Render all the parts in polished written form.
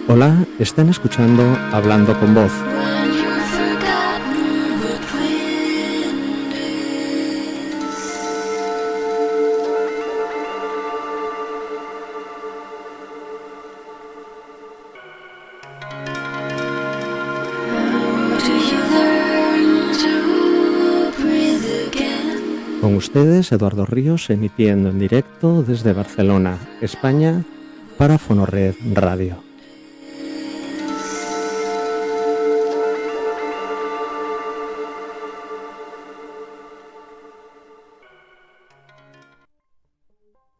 Hola, están escuchando Hablando con Voz. Con ustedes, Eduardo Ríos, emitiendo en directo desde Barcelona, España, para Fonored Radio.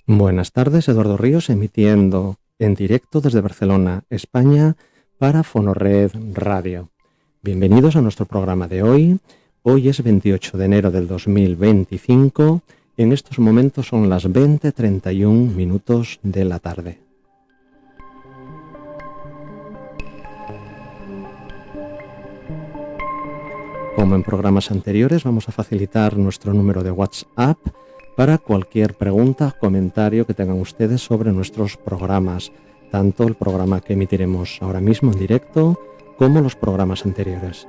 Buenas tardes, Eduardo Ríos, emitiendo en directo desde Barcelona, España, para Fonored Radio. Bienvenidos a nuestro programa de hoy. Hoy es 28 de enero del 2025. En estos momentos son las 20:31 minutos de la tarde. Como en programas anteriores, vamos a facilitar nuestro número de WhatsApp para cualquier pregunta o comentario que tengan ustedes sobre nuestros programas, tanto el programa que emitiremos ahora mismo en directo como los programas anteriores.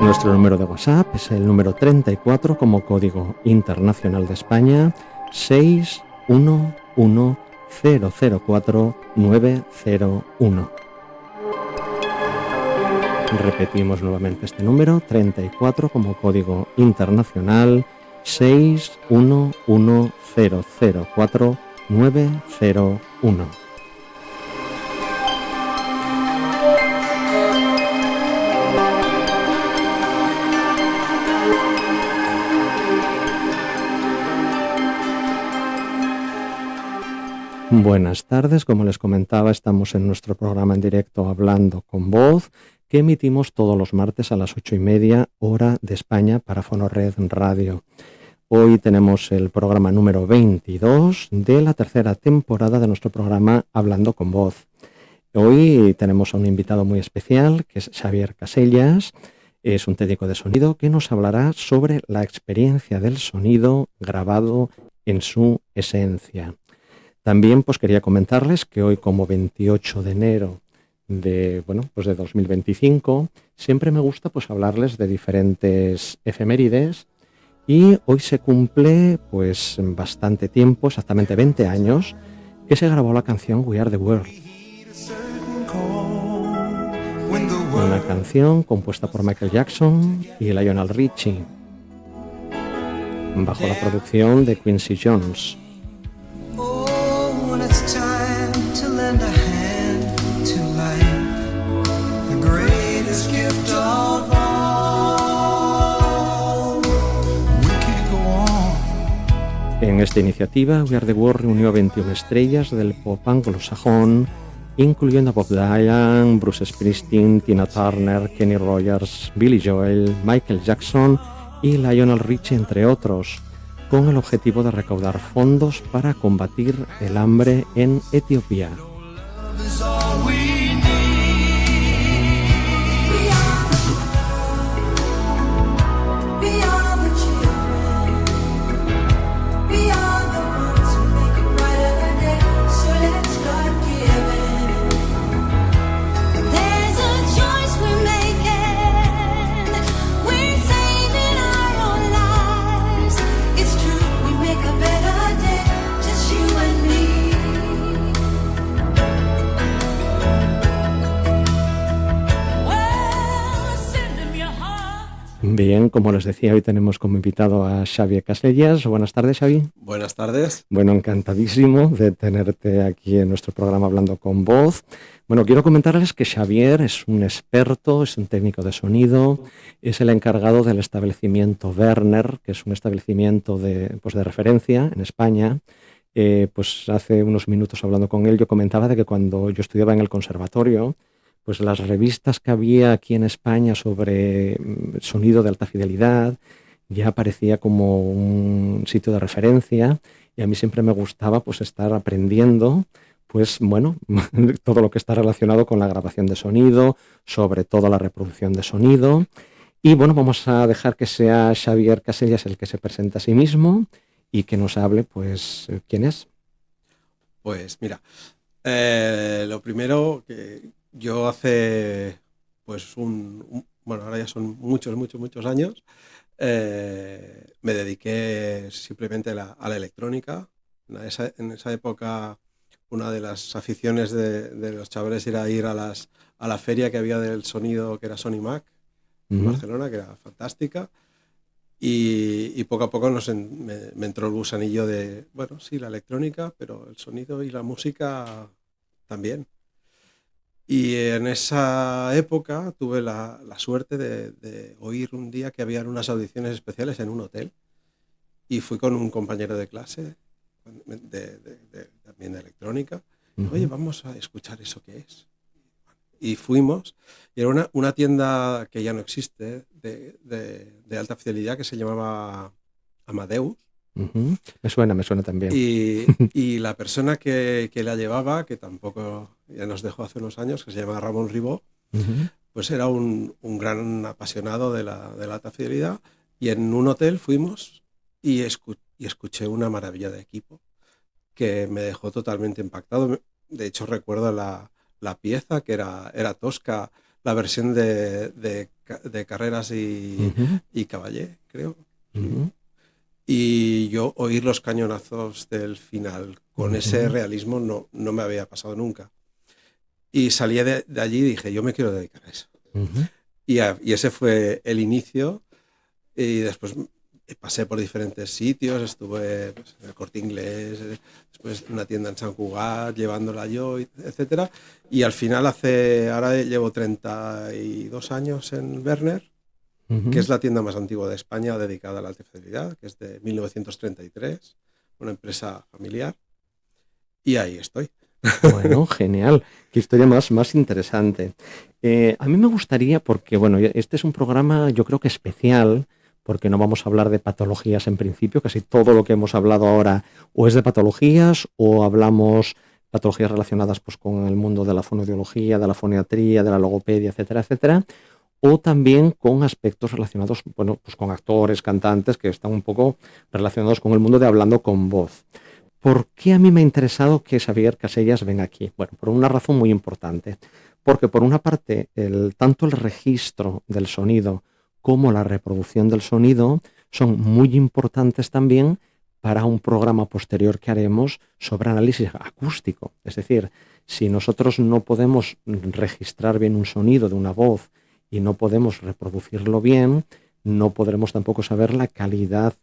Nuestro número de WhatsApp es el número 34 como código internacional de España, 611-004-901. Repetimos nuevamente este número, 34 como código internacional, 611-004-901. Buenas tardes, como les comentaba, estamos en nuestro programa en directo Hablando con Voz, que emitimos todos los martes a las 8:30 hora de España para Fonored Radio. Hoy tenemos el programa número 22 de la tercera temporada de nuestro programa Hablando con Voz. Hoy tenemos a un invitado muy especial, que es Xavier Casellas. Es un técnico de sonido que nos hablará sobre la experiencia del sonido grabado en su esencia. También quería comentarles que hoy, como 28 de enero de 2025, siempre me gusta hablarles de diferentes efemérides, y hoy se cumple bastante tiempo, exactamente 20 años, que se grabó la canción We Are the World. Una canción compuesta por Michael Jackson y Lionel Richie, bajo la producción de Quincy Jones. En esta iniciativa, We Are the World reunió a 21 estrellas del pop anglosajón, incluyendo a Bob Dylan, Bruce Springsteen, Tina Turner, Kenny Rogers, Billy Joel, Michael Jackson y Lionel Richie, entre otros, con el objetivo de recaudar fondos para combatir el hambre en Etiopía. Bien, como les decía, hoy tenemos como invitado a Xavier Casellas. Buenas tardes, Xavi. Buenas tardes. Bueno, encantadísimo de tenerte aquí en nuestro programa Hablando con Voz. Bueno, quiero comentarles que Xavier es un experto, es un técnico de sonido, es el encargado del establecimiento Werner, que es un establecimiento de referencia en España. Hace unos minutos, hablando con él, yo comentaba de que cuando yo estudiaba en el conservatorio, las revistas que había aquí en España sobre sonido de alta fidelidad ya parecía como un sitio de referencia, y a mí siempre me gustaba estar aprendiendo todo lo que está relacionado con la grabación de sonido, sobre todo la reproducción de sonido. Y bueno, vamos a dejar que sea Xavier Casellas el que se presente a sí mismo y que nos hable, pues, quién es. Pues mira, lo primero que yo hace, pues bueno, ahora ya son muchos años, me dediqué simplemente a la electrónica. En esa época, una de las aficiones de los chavales era ir a la feria que había del sonido, que era Sony Mac, en Ujú. Barcelona, que era fantástica. Y poco a poco me entró el gusanillo de, bueno, sí, la electrónica, pero el sonido y la música también. Y en esa época tuve la suerte de oír un día que habían unas audiciones especiales en un hotel y fui con un compañero de clase también de electrónica. Oye, Ujú. vamos a escuchar eso que es. Y fuimos, y era una tienda que ya no existe, de alta fidelidad, que se llamaba Amadeus. Ujú. Me suena también. Y la persona que la llevaba, que tampoco ya nos dejó hace unos años, que se llama Ramón Ribó, Ujú. pues era un gran apasionado de la alta fidelidad. Y en un hotel fuimos y escuché una maravilla de equipo que me dejó totalmente impactado. De hecho, recuerdo la pieza, que era tosca, la versión de Carreras Ujú. y Caballé, creo. Sí. Ujú. Y yo oír los cañonazos del final con ese Ujú. realismo no me había pasado nunca. Y salí de allí y dije, yo me quiero dedicar a eso. Ujú. Y ese fue el inicio. Y después pasé por diferentes sitios, estuve, pues, en el Corte Inglés, después en una tienda en San Cugat, llevándola yo, etcétera. Y al final ahora llevo 32 años en Werner, que Ujú. es la tienda más antigua de España dedicada a la alta fidelidad, que es de 1933, una empresa familiar, y ahí estoy. Bueno, genial. Qué historia más interesante. A mí me gustaría, porque bueno, este es un programa yo creo que especial, porque no vamos a hablar de patologías en principio, casi todo lo que hemos hablado ahora o es de patologías o hablamos patologías relacionadas pues, con el mundo de la fonoaudiología, de la foniatría, de la logopedia, etcétera, etcétera, o también con aspectos relacionados, bueno, pues con actores, cantantes que están un poco relacionados con el mundo de hablando con voz. ¿Por qué a mí me ha interesado que Xavier Casellas venga aquí? Bueno, por una razón muy importante. Porque por una parte, tanto el registro del sonido como la reproducción del sonido son muy importantes también para un programa posterior que haremos sobre análisis acústico. Es decir, si nosotros no podemos registrar bien un sonido de una voz y no podemos reproducirlo bien, no podremos tampoco saber la calidad,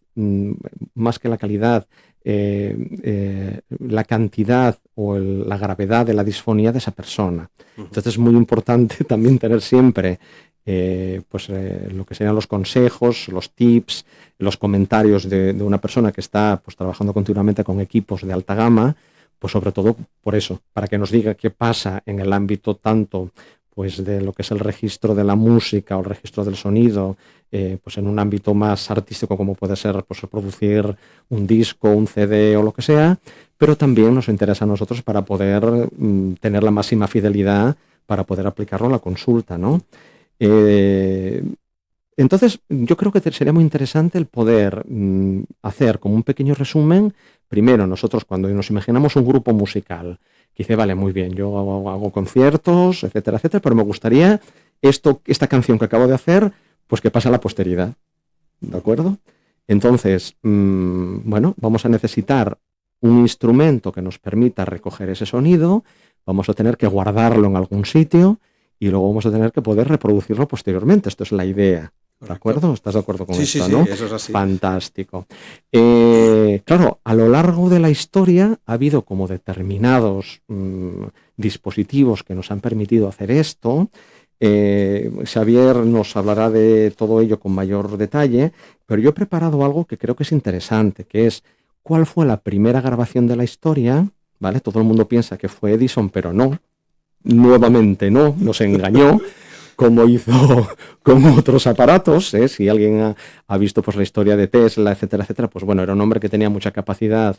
más que la calidad, la cantidad o la gravedad de la disfonía de esa persona. Ujú. Entonces es muy importante también tener siempre lo que serían los consejos, los tips, los comentarios de una persona que está pues, trabajando continuamente con equipos de alta gama, pues sobre todo por eso, para que nos diga qué pasa en el ámbito tanto pues de lo que es el registro de la música o el registro del sonido, pues en un ámbito más artístico como puede ser pues, reproducir un disco, un CD o lo que sea, pero también nos interesa a nosotros para poder tener la máxima fidelidad para poder aplicarlo a la consulta, ¿no? Eh, entonces, yo creo que sería muy interesante el poder hacer como un pequeño resumen. Primero, nosotros cuando nos imaginamos un grupo musical, que dice, vale, muy bien, yo hago conciertos, etcétera, etcétera, pero me gustaría esta canción que acabo de hacer, pues que pase a la posteridad, ¿de acuerdo? Entonces, bueno, vamos a necesitar un instrumento que nos permita recoger ese sonido, vamos a tener que guardarlo en algún sitio y luego vamos a tener que poder reproducirlo posteriormente. Esto es la idea. ¿De Correcto. acuerdo? ¿Estás de acuerdo con Sí, sí, esto, sí, no? eso es así. Fantástico. Claro, a lo largo de la historia ha habido como determinados dispositivos que nos han permitido hacer esto. Xavier nos hablará de todo ello con mayor detalle, pero yo he preparado algo que creo que es interesante, que es cuál fue la primera grabación de la historia, ¿vale? Todo el mundo piensa que fue Edison, pero no. Nuevamente no, nos engañó, como hizo con otros aparatos. Si alguien ha visto pues, la historia de Tesla, etcétera, etcétera, pues bueno, era un hombre que tenía mucha capacidad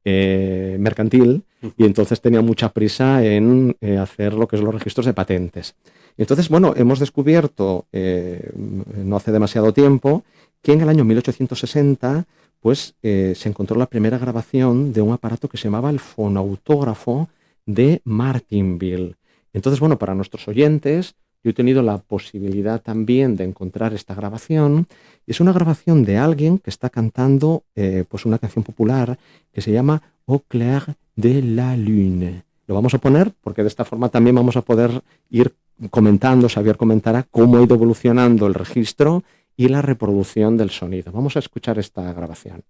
mercantil y entonces tenía mucha prisa en hacer lo que es los registros de patentes. Entonces, bueno, hemos descubierto no hace demasiado tiempo que en el año 1860 pues se encontró la primera grabación de un aparato que se llamaba el fonautógrafo de Martinville. Entonces, bueno, para nuestros oyentes, yo he tenido la posibilidad también de encontrar esta grabación. Es una grabación de alguien que está cantando pues una canción popular que se llama Au clair de la lune. Lo vamos a poner porque de esta forma también vamos a poder ir comentando, Xavier comentará cómo ha ido evolucionando el registro y la reproducción del sonido. Vamos a escuchar esta grabación.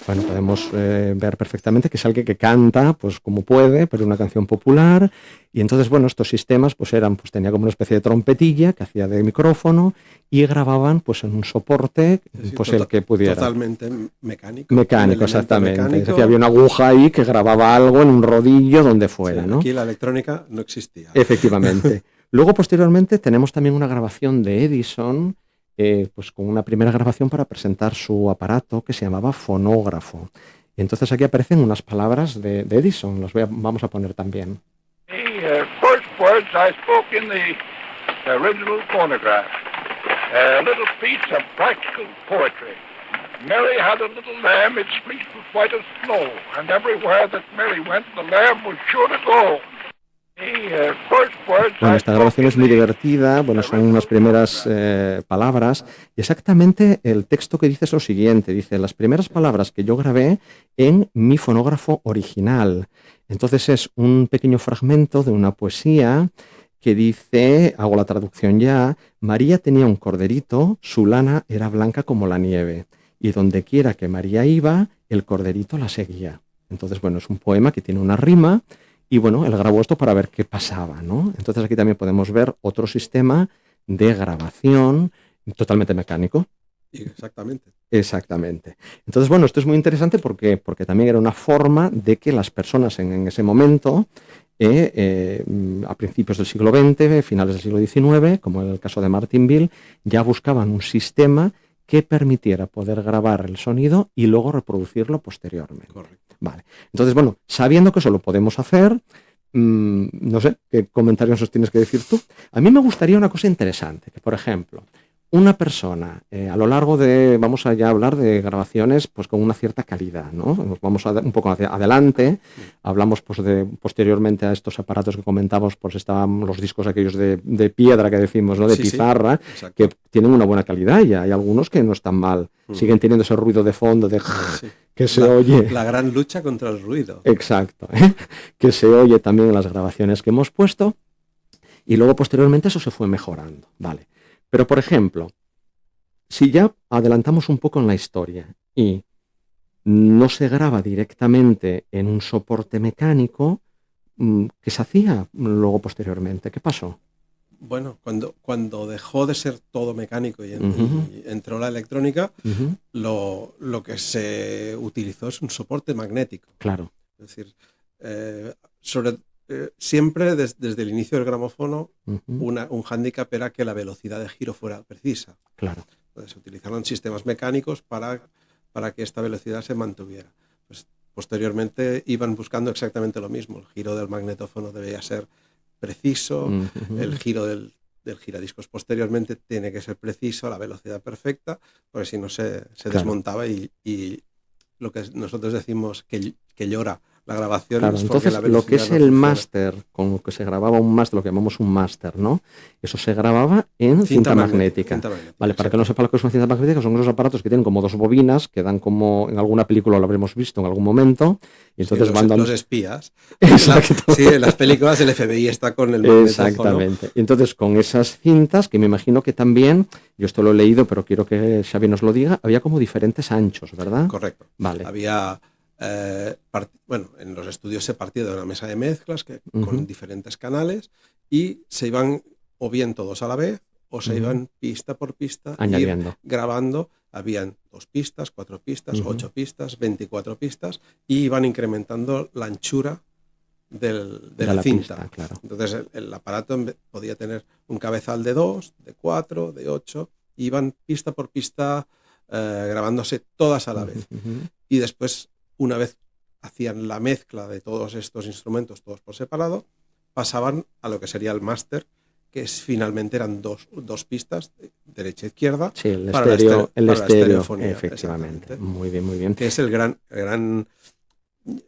Bueno, podemos ver perfectamente que es alguien que canta, pues como puede, pero una canción popular. Y entonces, bueno, estos sistemas, pues tenía como una especie de trompetilla que hacía de micrófono y grababan, pues en un soporte, pues el que pudiera. Totalmente mecánico. Mecánico, exactamente. Mecánico. Es decir, había una aguja ahí que grababa algo en un rodillo donde fuera, sí, ¿no? Aquí la electrónica no existía. Efectivamente. Luego, posteriormente, tenemos también una grabación de Edison, pues con una primera grabación para presentar su aparato que se llamaba fonógrafo. Y entonces aquí aparecen unas palabras de Edison, vamos a poner también. The first words I spoke in the original phonograph, a little piece of practical poetry. Mary had a little lamb, its fleece was white as snow, and everywhere that Mary went, the lamb was sure to go. Bueno, esta grabación es muy divertida, bueno, son unas primeras palabras, y exactamente el texto que dice es lo siguiente, dice, las primeras palabras que yo grabé en mi fonógrafo original. Entonces es un pequeño fragmento de una poesía que dice, hago la traducción ya, María tenía un corderito, su lana era blanca como la nieve, y donde quiera que María iba, el corderito la seguía. Entonces, bueno, es un poema que tiene una rima, y bueno, él grabó esto para ver qué pasaba, ¿no? Entonces aquí también podemos ver otro sistema de grabación totalmente mecánico. Exactamente. Exactamente. Entonces, bueno, esto es muy interesante porque también era una forma de que las personas en ese momento, a principios del siglo XX, finales del siglo XIX, como en el caso de Martinville, ya buscaban un sistema que permitiera poder grabar el sonido y luego reproducirlo posteriormente. Correcto. Vale. Entonces, bueno, sabiendo que eso lo podemos hacer, no sé, ¿qué comentarios os tienes que decir tú? A mí me gustaría una cosa interesante, que por ejemplo, una persona a lo largo de, vamos a ya hablar de grabaciones pues con una cierta calidad, ¿no? Nos vamos un poco hacia adelante, hablamos pues posteriormente a estos aparatos que comentamos, pues estaban los discos aquellos de piedra que decimos, ¿no? De pizarra, que tienen una buena calidad y hay algunos que no están mal, siguen teniendo ese ruido de fondo de que se oye. La gran lucha contra el ruido. Exacto, que se oye también en las grabaciones que hemos puesto y luego posteriormente eso se fue mejorando, ¿vale? Pero, por ejemplo, si ya adelantamos un poco en la historia y no se graba directamente en un soporte mecánico, ¿qué se hacía luego posteriormente? ¿Qué pasó? Bueno, cuando dejó de ser todo mecánico y entró la electrónica, lo que se utilizó es un soporte magnético. Claro. Es decir, siempre desde el inicio del gramófono un hándicap era que la velocidad de giro fuera precisa. Claro. Entonces se utilizaron sistemas mecánicos para que esta velocidad se mantuviera. Pues, posteriormente iban buscando exactamente lo mismo. El giro del magnetófono debía ser preciso, el giro del giradiscos posteriormente tiene que ser preciso, la velocidad perfecta, porque si no se desmontaba y lo que nosotros decimos que llora la grabación. Claro, entonces lo que es el máster, con lo que se grababa un máster, lo que llamamos un máster, ¿no? Eso se grababa en cinta magnética. Vale, para que no sepa lo que es una cinta magnética, son esos aparatos que tienen como dos bobinas, que dan como, en alguna película lo habremos visto en algún momento, y entonces van dando... Los espías. Exacto. Sí, en las películas el FBI está con el magnetófono. Exactamente. Y entonces con esas cintas, que me imagino que también, yo esto lo he leído, pero quiero que Xavi nos lo diga, había como diferentes anchos, ¿verdad? Correcto. Vale. Había... en los estudios se partía de una mesa de mezclas con diferentes canales y se iban o bien todos a la vez o se iban pista por pista añadiendo, grabando. Habían 2 pistas, 4 pistas, 8 pistas, 24 pistas y iban incrementando la anchura de la cinta. pista, claro. Entonces el aparato podía tener un cabezal de 2, de 4, de 8, iban pista por pista grabándose todas a la vez. Y después, una vez hacían la mezcla de todos estos instrumentos, todos por separado, pasaban a lo que sería el máster, que finalmente eran dos pistas, derecha e izquierda, Sí, el para estéreo, la estereofonía, efectivamente. Muy bien, muy bien. Que es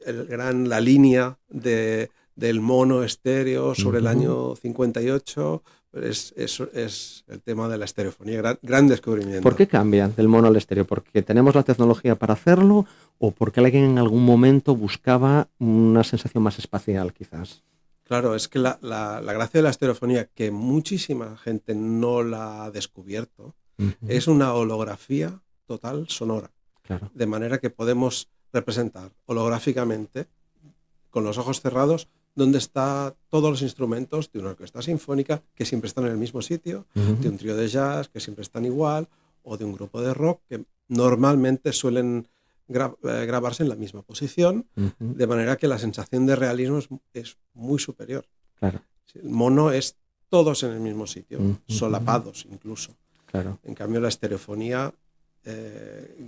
la línea del mono estéreo sobre el año 58, es el tema de la estereofonía, gran descubrimiento. ¿Por qué cambia del mono al estéreo? ¿Porque tenemos la tecnología para hacerlo o porque alguien en algún momento buscaba una sensación más espacial, quizás? Claro, es que la gracia de la estereofonía, que muchísima gente no la ha descubierto, es una holografía total sonora. Claro. De manera que podemos representar holográficamente, con los ojos cerrados, dónde están todos los instrumentos de una orquesta sinfónica, que siempre están en el mismo sitio, de un trío de jazz, que siempre están igual, o de un grupo de rock, que normalmente suelen grabarse en la misma posición, de manera que la sensación de realismo es muy superior. Claro. El mono es todos en el mismo sitio, solapados incluso. Claro. En cambio, la estereofonía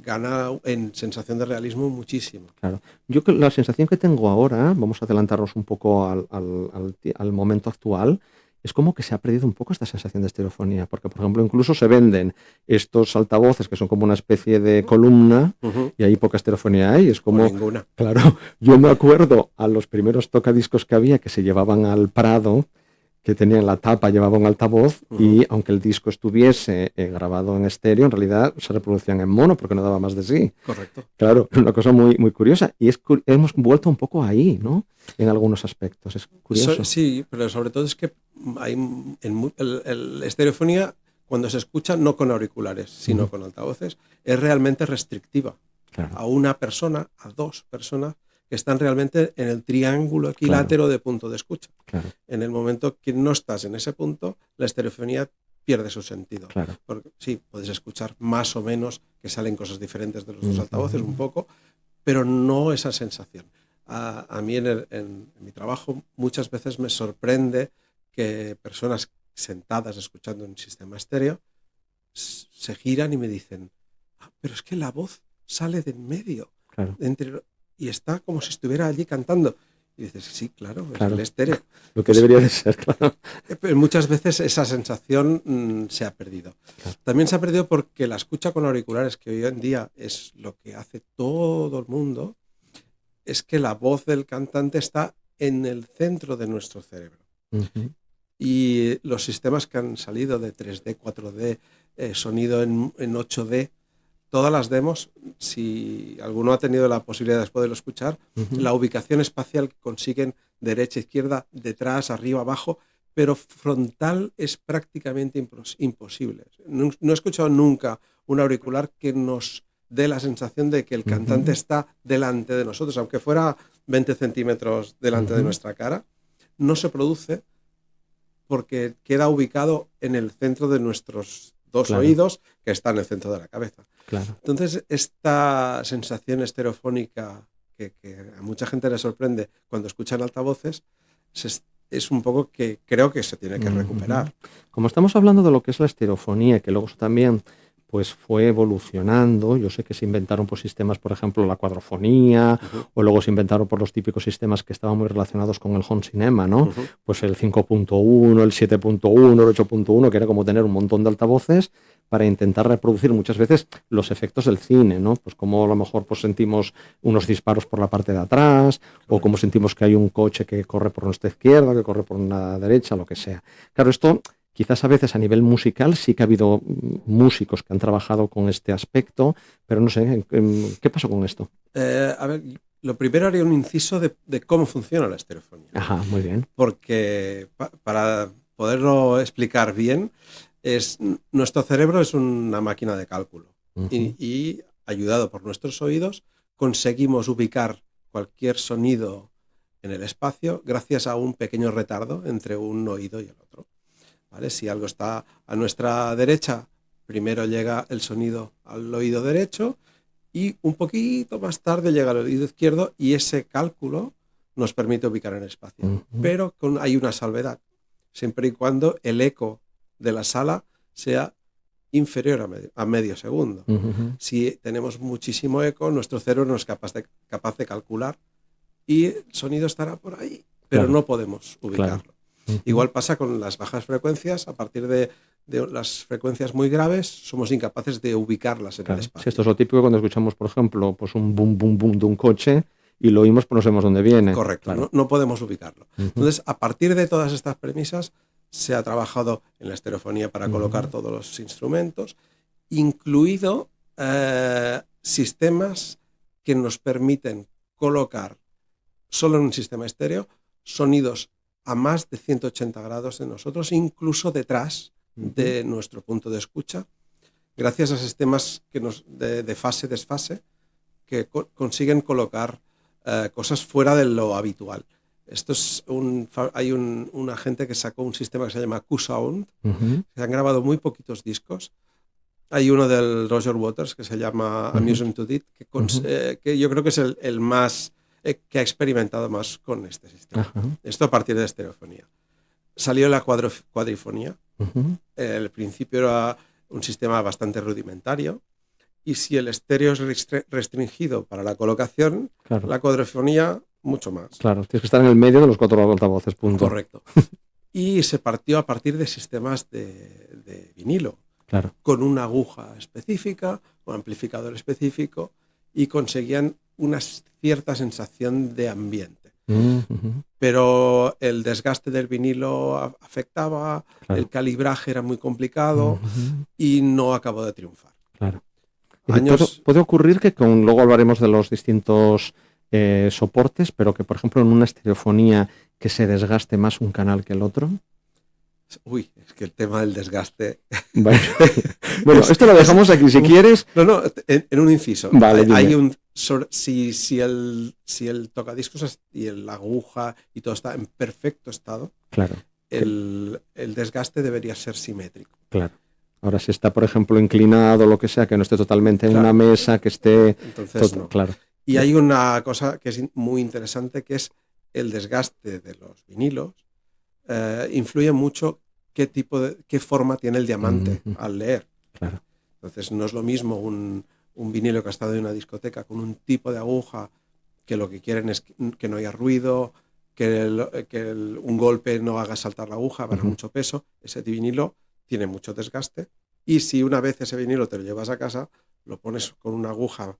gana en sensación de realismo muchísimo. Claro. Yo la sensación que tengo ahora, vamos a adelantarnos un poco al momento actual, es como que se ha perdido un poco esta sensación de estereofonía, porque por ejemplo incluso se venden estos altavoces que son como una especie de columna y ahí poca estereofonía hay, es como... ninguna. Claro, yo me acuerdo a los primeros tocadiscos que había que se llevaban al Prado, que tenían la tapa, llevaba un altavoz y aunque el disco estuviese grabado en estéreo, en realidad se reproducían en mono porque no daba más de sí. Correcto. Claro, una cosa muy, muy curiosa. Y hemos vuelto un poco ahí, ¿no? En algunos aspectos, es curioso. Sí, pero sobre todo es que hay la estereofonía, cuando se escucha no con auriculares, sino con altavoces, es realmente restrictiva. Claro. A una persona, a dos personas, que están realmente en el triángulo equilátero de punto de escucha. Claro. En el momento que no estás en ese punto, la estereofonía pierde su sentido. Claro. Porque sí, puedes escuchar más o menos que salen cosas diferentes de los dos altavoces, un poco, pero no esa sensación. A mí en mi trabajo muchas veces me sorprende que personas sentadas escuchando un sistema estéreo se giran y me dicen, pero es que la voz sale de en medio. Claro. Y está como si estuviera allí cantando. Y dices, sí, claro, es el estéreo. Lo que debería de ser, claro. Pero muchas veces esa sensación se ha perdido. Claro. También se ha perdido porque la escucha con auriculares, que hoy en día es lo que hace todo el mundo, es que la voz del cantante está en el centro de nuestro cerebro. Y los sistemas que han salido de 3D, 4D, sonido en 8D, todas las demos, si alguno ha tenido la posibilidad después de lo escuchar, la ubicación espacial que consiguen derecha, izquierda, detrás, arriba, abajo, pero frontal es prácticamente imposible. No he escuchado nunca un auricular que nos dé la sensación de que el cantante está delante de nosotros, aunque fuera 20 centímetros delante de nuestra cara, no se produce porque queda ubicado en el centro de nuestros dos oídos, que está en el centro de la cabeza. Claro. Entonces, esta sensación estereofónica que a mucha gente le sorprende cuando escuchan altavoces, es un poco que creo que se tiene que recuperar. Como estamos hablando de lo que es la estereofonía, que luego también pues fue evolucionando. Yo sé que se inventaron por sistemas, por ejemplo, la cuadrofonía, o luego se inventaron por los típicos sistemas que estaban muy relacionados con el home cinema, ¿no? Pues el 5.1, el 7.1, el 8.1, que era como tener un montón de altavoces para intentar reproducir muchas veces los efectos del cine, ¿no? Pues como a lo mejor pues sentimos unos disparos por la parte de atrás, o como sentimos que hay un coche que corre por nuestra izquierda, que corre por una derecha, lo que sea. Claro, esto quizás a veces a nivel musical sí que ha habido músicos que han trabajado con este aspecto, pero no sé, ¿qué pasó con esto? A ver, lo primero haría un inciso de cómo funciona la estereofonía. Ajá, muy bien. Porque para poderlo explicar bien, nuestro cerebro es una máquina de cálculo y ayudado por nuestros oídos conseguimos ubicar cualquier sonido en el espacio gracias a un pequeño retardo entre un oído y el otro. ¿Vale? Si algo está a nuestra derecha, primero llega el sonido al oído derecho y un poquito más tarde llega al oído izquierdo, y ese cálculo nos permite ubicar en el espacio. Pero hay una salvedad, siempre y cuando el eco de la sala sea inferior a medio segundo. Si tenemos muchísimo eco, nuestro cerebro no es capaz de calcular y el sonido estará por ahí, pero no podemos ubicarlo. Igual pasa con las bajas frecuencias. A partir de las frecuencias muy graves somos incapaces de ubicarlas en el espacio. Sí, esto es lo típico cuando escuchamos, por ejemplo, pues un boom, boom, boom de un coche y lo oímos, pero no sabemos dónde viene. Correcto, no podemos ubicarlo. Entonces, a partir de todas estas premisas, se ha trabajado en la estereofonía para colocar todos los instrumentos, incluido sistemas que nos permiten colocar solo en un sistema estéreo sonidos a más de 180 grados de nosotros, incluso detrás de nuestro punto de escucha, gracias a sistemas de fase-desfase que consiguen colocar cosas fuera de lo habitual. Esto es hay una gente que sacó un sistema que se llama Q-Sound. Se han grabado muy poquitos discos. Hay uno del Roger Waters que se llama Amusement to It, que yo creo que es el más que ha experimentado más con este sistema. Esto a partir de estereofonía. Salió la cuadrifonía. Al principio era un sistema bastante rudimentario. Y si el estéreo es restringido para la colocación, la cuadrifonía mucho más. Claro, tienes que estar en el medio de los 4 altavoces, punto. Correcto. Y se partió a partir de sistemas de vinilo, con una aguja específica, un amplificador específico, y conseguían una cierta sensación de ambiente. Pero el desgaste del vinilo afectaba, el calibraje era muy complicado y no acabó de triunfar. Claro. Puede ocurrir que luego hablaremos de los distintos soportes, pero que por ejemplo en una estereofonía que se desgaste más un canal que el otro. Uy, es que el tema del desgaste... Bueno, esto lo dejamos aquí si quieres. No, en un inciso. Vale, si el tocadiscos y la aguja y todo está en perfecto estado, el desgaste debería ser simétrico. Claro. Ahora, si está, por ejemplo, inclinado o lo que sea, que no esté totalmente en una mesa, que esté... Entonces, no. Claro. Y hay una cosa que es muy interesante, que es el desgaste de los vinilos. Influye mucho qué forma tiene el diamante al leer. Claro. Entonces, no es lo mismo un vinilo que ha estado en una discoteca con un tipo de aguja que lo que quieren es que no haya ruido, que un golpe no haga saltar la aguja para mucho peso. Ese vinilo tiene mucho desgaste, y si una vez ese vinilo te lo llevas a casa, lo pones con una aguja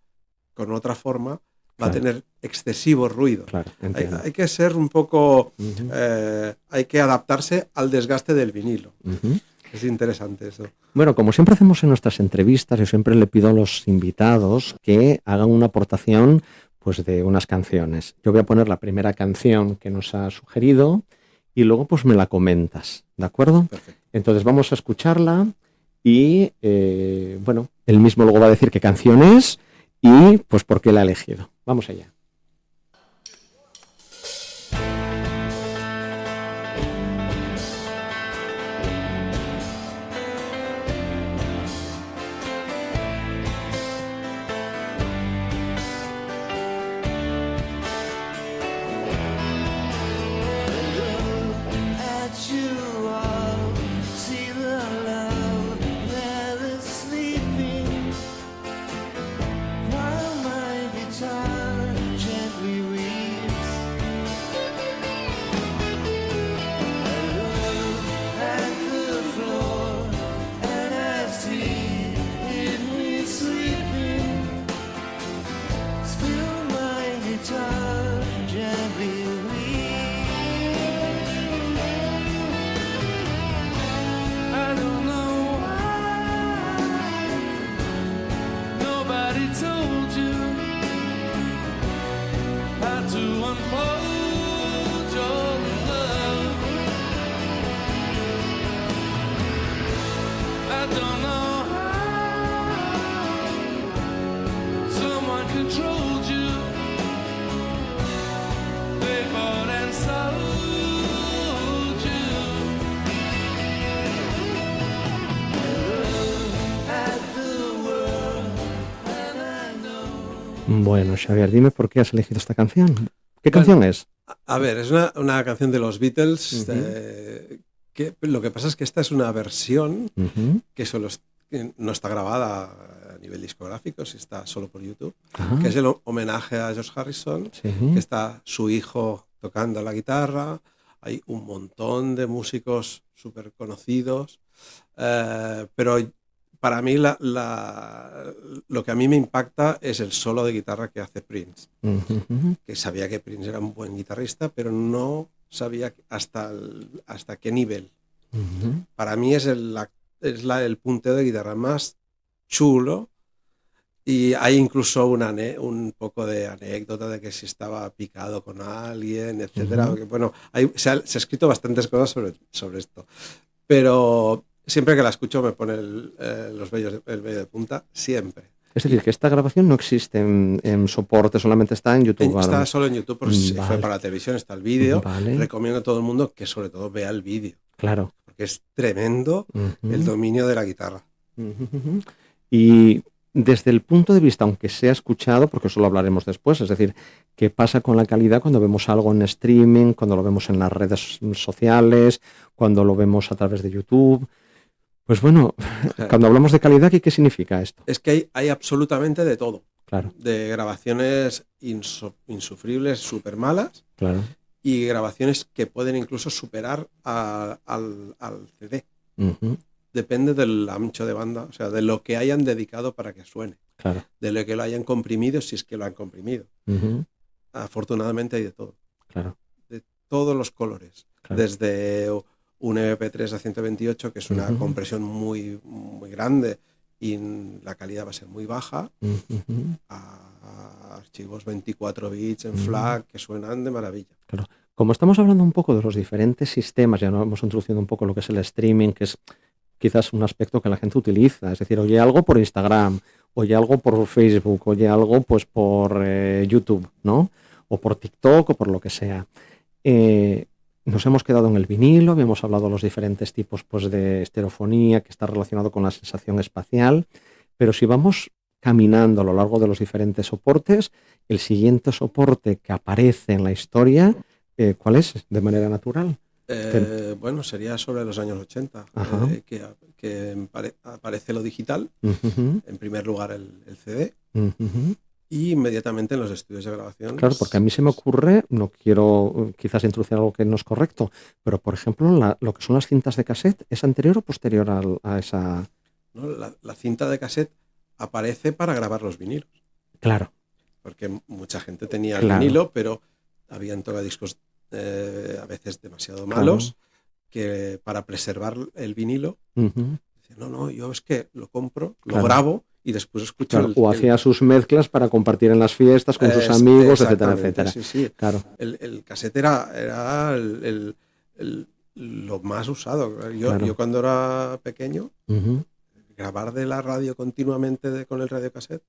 con otra forma, va a tener excesivo ruido. Hay que ser un poco... hay que adaptarse al desgaste del vinilo. Es interesante eso. Bueno, como siempre hacemos en nuestras entrevistas, yo siempre le pido a los invitados que hagan una aportación pues, de unas canciones. Yo voy a poner la primera canción que nos ha sugerido y luego pues me la comentas, ¿de acuerdo? Perfecto. Entonces vamos a escucharla y, bueno, él mismo luego va a decir qué canción es y pues por qué la ha elegido. Vamos allá. Bueno, Xavier, dime por qué has elegido esta canción. ¿Qué canción es? A ver, es una canción de los Beatles. Que lo que pasa es que esta es una versión que que no está grabada a nivel discográfico, si está solo por YouTube, que es el homenaje a George Harrison, que está su hijo tocando la guitarra, hay un montón de músicos súper conocidos, pero para mí lo que a mí me impacta es el solo de guitarra que hace Prince, que sabía que Prince era un buen guitarrista, pero no sabía hasta qué nivel. Para mí es el punteo de guitarra más chulo, y hay incluso un poco de anécdota de que si estaba picado con alguien, etcétera. Porque, bueno, se ha escrito bastantes cosas sobre esto, pero siempre que la escucho me pone el vello de punta, siempre. Es decir, que esta grabación no existe en soporte, solamente está en YouTube. Está solo en YouTube, porque si fue para la televisión, está el vídeo. Recomiendo a todo el mundo que sobre todo vea el vídeo. Claro. Porque es tremendo el dominio de la guitarra. Y desde el punto de vista, aunque sea escuchado, porque eso lo hablaremos después, es decir, ¿qué pasa con la calidad cuando vemos algo en streaming, cuando lo vemos en las redes sociales, cuando lo vemos a través de YouTube? Pues bueno, cuando hablamos de calidad, ¿qué significa esto? Es que hay absolutamente de todo. Claro. De grabaciones insufribles, súper malas, claro, y grabaciones que pueden incluso superar al CD. Depende del ancho de banda, o sea, de lo que hayan dedicado para que suene. Claro. De lo que lo hayan comprimido, si es que lo han comprimido. Afortunadamente hay de todo. Claro. De todos los colores. Claro. Desde un MP3 a 128, que es una compresión muy, muy grande y la calidad va a ser muy baja, a archivos 24 bits en FLAC que suenan de maravilla. Claro. Como estamos hablando un poco de los diferentes sistemas, ya nos hemos introducido un poco lo que es el streaming, que es quizás un aspecto que la gente utiliza, es decir, oye algo por Instagram, oye algo por Facebook, oye algo pues por YouTube, ¿no? O por TikTok o por lo que sea. Nos hemos quedado en el vinilo, habíamos hablado de los diferentes tipos pues, de estereofonía que está relacionado con la sensación espacial, pero si vamos caminando a lo largo de los diferentes soportes, el siguiente soporte que aparece en la historia, ¿cuál es? De manera natural. Bueno, sería sobre los años 80, que aparece lo digital, en primer lugar el CD, y inmediatamente en los estudios de grabación. Claro, porque a mí se me ocurre, no quiero quizás introducir algo que no es correcto, pero por ejemplo lo que son las cintas de cassette, ¿es anterior o posterior a esa...? No, la cinta de cassette aparece para grabar los vinilos. Claro. Porque mucha gente tenía el vinilo, pero habían tocadiscos a veces demasiado malos, que para preservar el vinilo, decían, no, yo es que lo compro, lo grabo y después escucho o hacía sus mezclas para compartir en las fiestas con sus amigos, etcétera, etcétera. Sí. Claro. El cassette era lo más usado. Yo cuando era pequeño, grabar de la radio continuamente con el radiocassette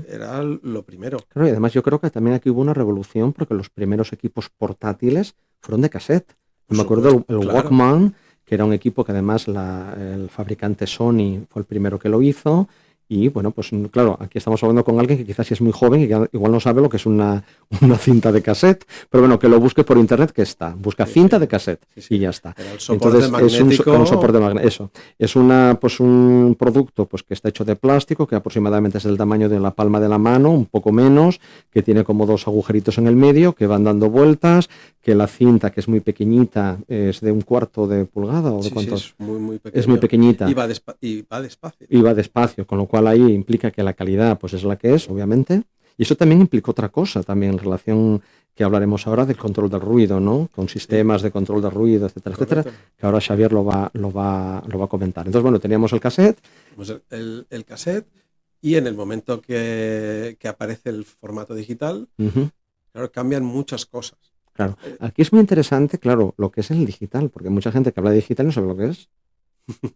era lo primero. Claro, y además yo creo que también aquí hubo una revolución porque los primeros equipos portátiles fueron de cassette. Me acuerdo el Walkman, que era un equipo que además el fabricante Sony fue el primero que lo hizo. Y bueno, pues claro, aquí estamos hablando con alguien que quizás es muy joven y que igual no sabe lo que es una cinta de cassette, pero bueno, que lo busque por internet, que está. Busca cinta de cassette y ya está. Entonces magnético. Es un soporte magnético. Eso. Es un producto pues que está hecho de plástico, que aproximadamente es del tamaño de la palma de la mano, un poco menos, que tiene como dos agujeritos en el medio, que van dando vueltas, que la cinta, que es muy pequeñita, es de 1/4 de pulgada o de cuánto es muy pequeño. Es muy pequeñita. Y va despacio. Y va despacio, con lo cual ahí implica que la calidad pues es la que es, obviamente. Y eso también implicó otra cosa, también en relación que hablaremos ahora del control del ruido, ¿no? Con sistemas de control del ruido, etcétera, etcétera, que ahora Xavier lo va a comentar. Entonces, bueno, teníamos el cassette. El cassette, y en el momento que aparece el formato digital, claro, cambian muchas cosas. Claro, aquí es muy interesante, claro, lo que es el digital, porque mucha gente que habla de digital no sabe lo que es.